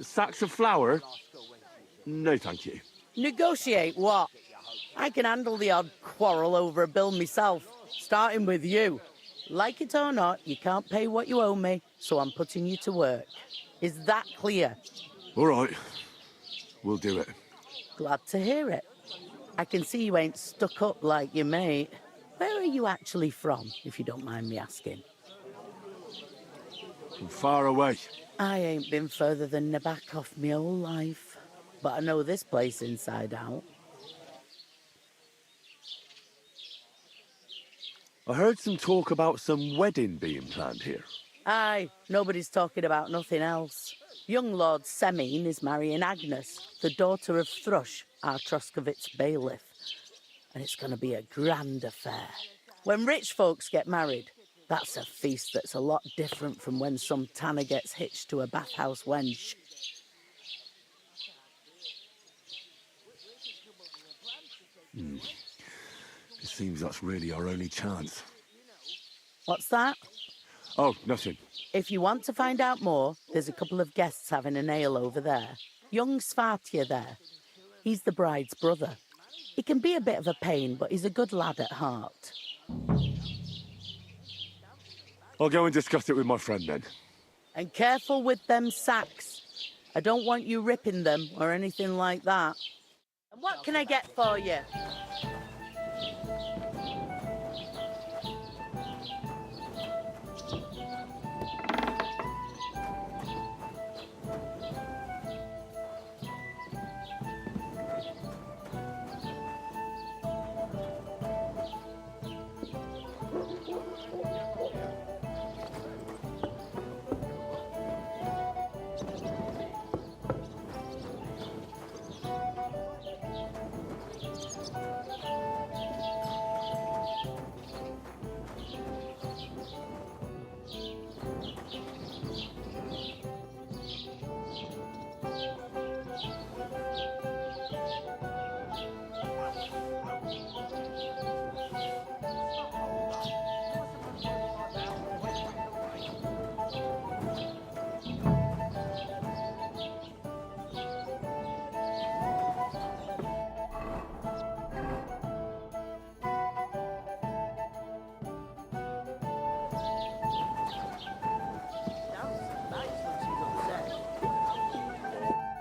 Sacks of flour? No, thank you. Negotiate what? I can handle the odd quarrel over a bill myself, starting with you. Like it or not, you can't pay what you owe me, so I'm putting you to work. Is that clear? All right. We'll do it. Glad to hear it. I can see you ain't stuck up like your mate. Where are you actually from, if you don't mind me asking? From far away. I ain't been further than Nabakov my whole life, but I know this place inside out. I heard some talk about some wedding being planned here. Aye, nobody's talking about nothing else. Young Lord Semine is marrying Agnes, the daughter of Thrush, our Troskovitz bailiff. And it's going to be a grand affair. When rich folks get married, that's a feast that's a lot different from when some tanner gets hitched to a bathhouse wench. It seems that's really our only chance. What's that? Oh, nothing. If you want to find out more, there's a couple of guests having an ale over there. Young Svartje there. He's the bride's brother. He can be a bit of a pain, but he's a good lad at heart. I'll go and discuss it with my friend then. And careful with them sacks. I don't want you ripping them or anything like that. And what can I get for you?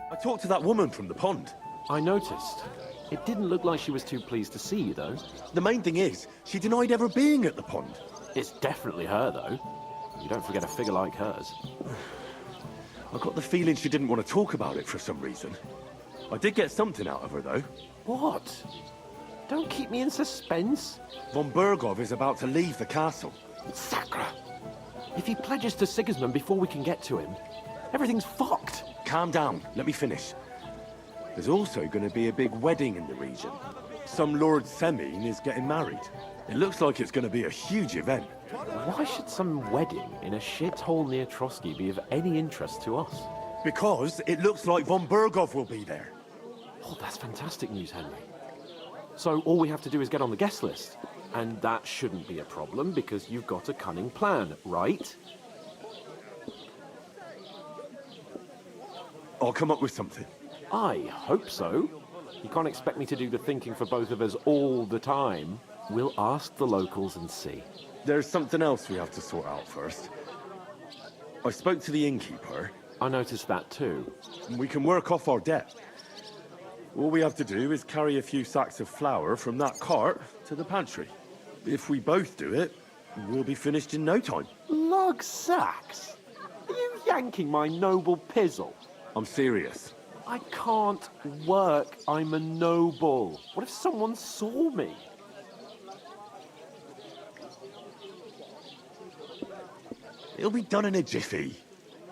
I talked to that woman from the pond. I noticed. It didn't look like she was too pleased to see you, though. The main thing is, she denied ever being at the pond. It's definitely her, though. You don't forget a figure like hers. I got the feeling she didn't want to talk about it for some reason. I did get something out of her, though. What? Don't keep me in suspense. Von Berghoff is about to leave the castle. Sacra! If he pledges to Sigismund before we can get to him, everything's fucked. Calm down. Let me finish. There's also going to be a big wedding in the region. Some Lord Semine is getting married. It looks like it's going to be a huge event. Why should some wedding in a shithole near Trotsky be of any interest to us? Because it looks like von Berghoff will be there. Oh, that's fantastic news, Henry. So all we have to do is get on the guest list. And that shouldn't be a problem because you've got a cunning plan, right? I'll come up with something. I hope so. You can't expect me to do the thinking for both of us all the time. We'll ask the locals and see. There's something else we have to sort out first. I spoke to the innkeeper. I noticed that too. We can work off our debt. All we have to do is carry a few sacks of flour from that cart to the pantry. If we both do it, we'll be finished in no time. Lug sacks? Are you yanking my noble pizzle? I'm serious. I can't work. I'm a noble. What if someone saw me? It'll be done in a jiffy.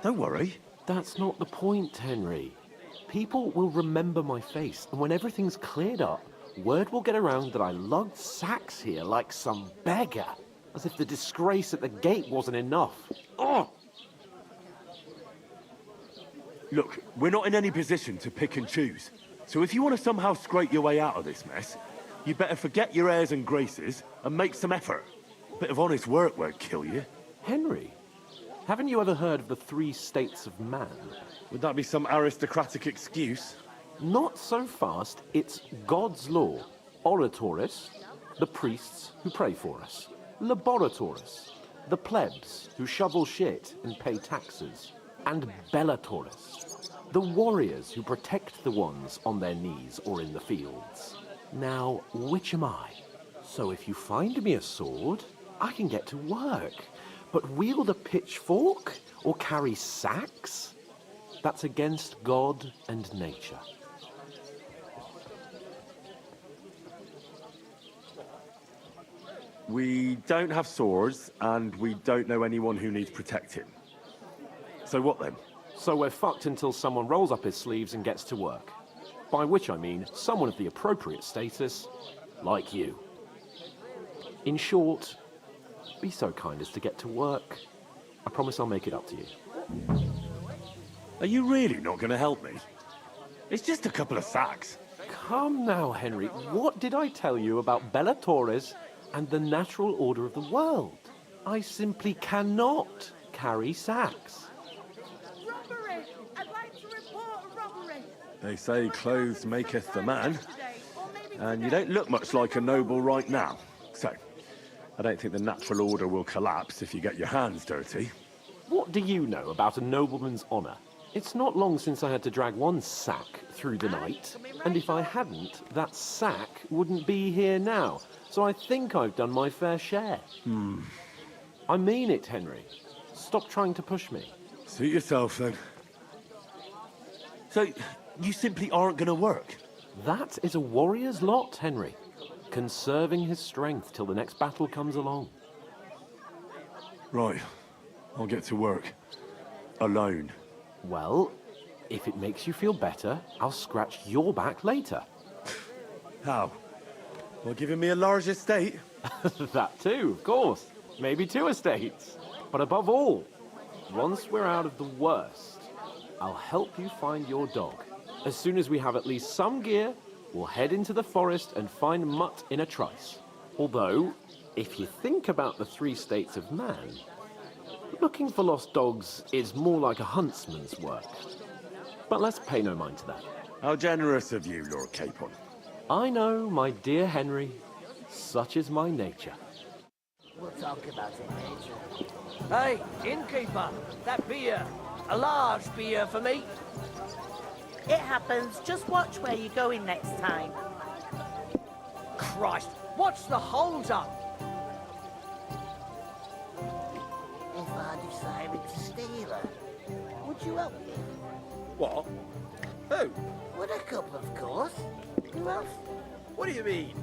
Don't worry. That's not the point, Henry. People will remember my face, and when everything's cleared up, word will get around that I lugged sacks here like some beggar, as if the disgrace at the gate wasn't enough. Oh! Look, we're not in any position to pick and choose. So if you want to somehow scrape your way out of this mess, you better forget your airs and graces and make some effort. A bit of honest work won't kill you. Henry, haven't you ever heard of the 3 states of man? Would that be some aristocratic excuse? Not so fast. It's God's law. Oratoris, the priests who pray for us. Laboratoris, the plebs who shovel shit and pay taxes. And Bellatoris, the warriors who protect the ones on their knees or in the fields. Now, which am I? So if you find me a sword, I can get to work. But wield a pitchfork or carry sacks? That's against God and nature. We don't have swords, and we don't know anyone who needs protecting. So what then? So we're fucked until someone rolls up his sleeves and gets to work. By which I mean someone of the appropriate status, like you. In short, be so kind as to get to work. I promise I'll make it up to you. Are you really not going to help me? It's just a couple of sacks. Come now, Henry. What did I tell you about Bellatoris and the natural order of the world? I simply cannot carry sacks. Robbery! I'd like to report a robbery. They say clothes maketh the man, and you don't look much like a noble right now. So, I don't think the natural order will collapse if you get your hands dirty. What do you know about a nobleman's honour? It's not long since I had to drag one sack through the night, and if I hadn't, that sack wouldn't be here now. So I think I've done my fair share. I mean it, Henry. Stop trying to push me. Suit yourself, then. So, you simply aren't going to work? That is a warrior's lot, Henry. Conserving his strength till the next battle comes along. Right. I'll get to work. Alone. Well, if it makes you feel better, I'll scratch your back later. How? Well, giving me a large estate? That too, of course. Maybe 2 estates. But above all, once we're out of the worst, I'll help you find your dog. As soon as we have at least some gear, we'll head into the forest and find Mutt in a trice. Although, if you think about the 3 states of man, looking for lost dogs is more like a huntsman's work. But let's pay no mind to that. How generous of you, Lord Capon. I know, my dear Henry. Such is my nature. We'll talk about it later. Hey, innkeeper, that beer. A large beer for me. It happens. Just watch where you're going next time. Christ, what's the hold up? If I decided to steal her, would you help me? What? Who? Would a couple, of course. Who else? What do you mean?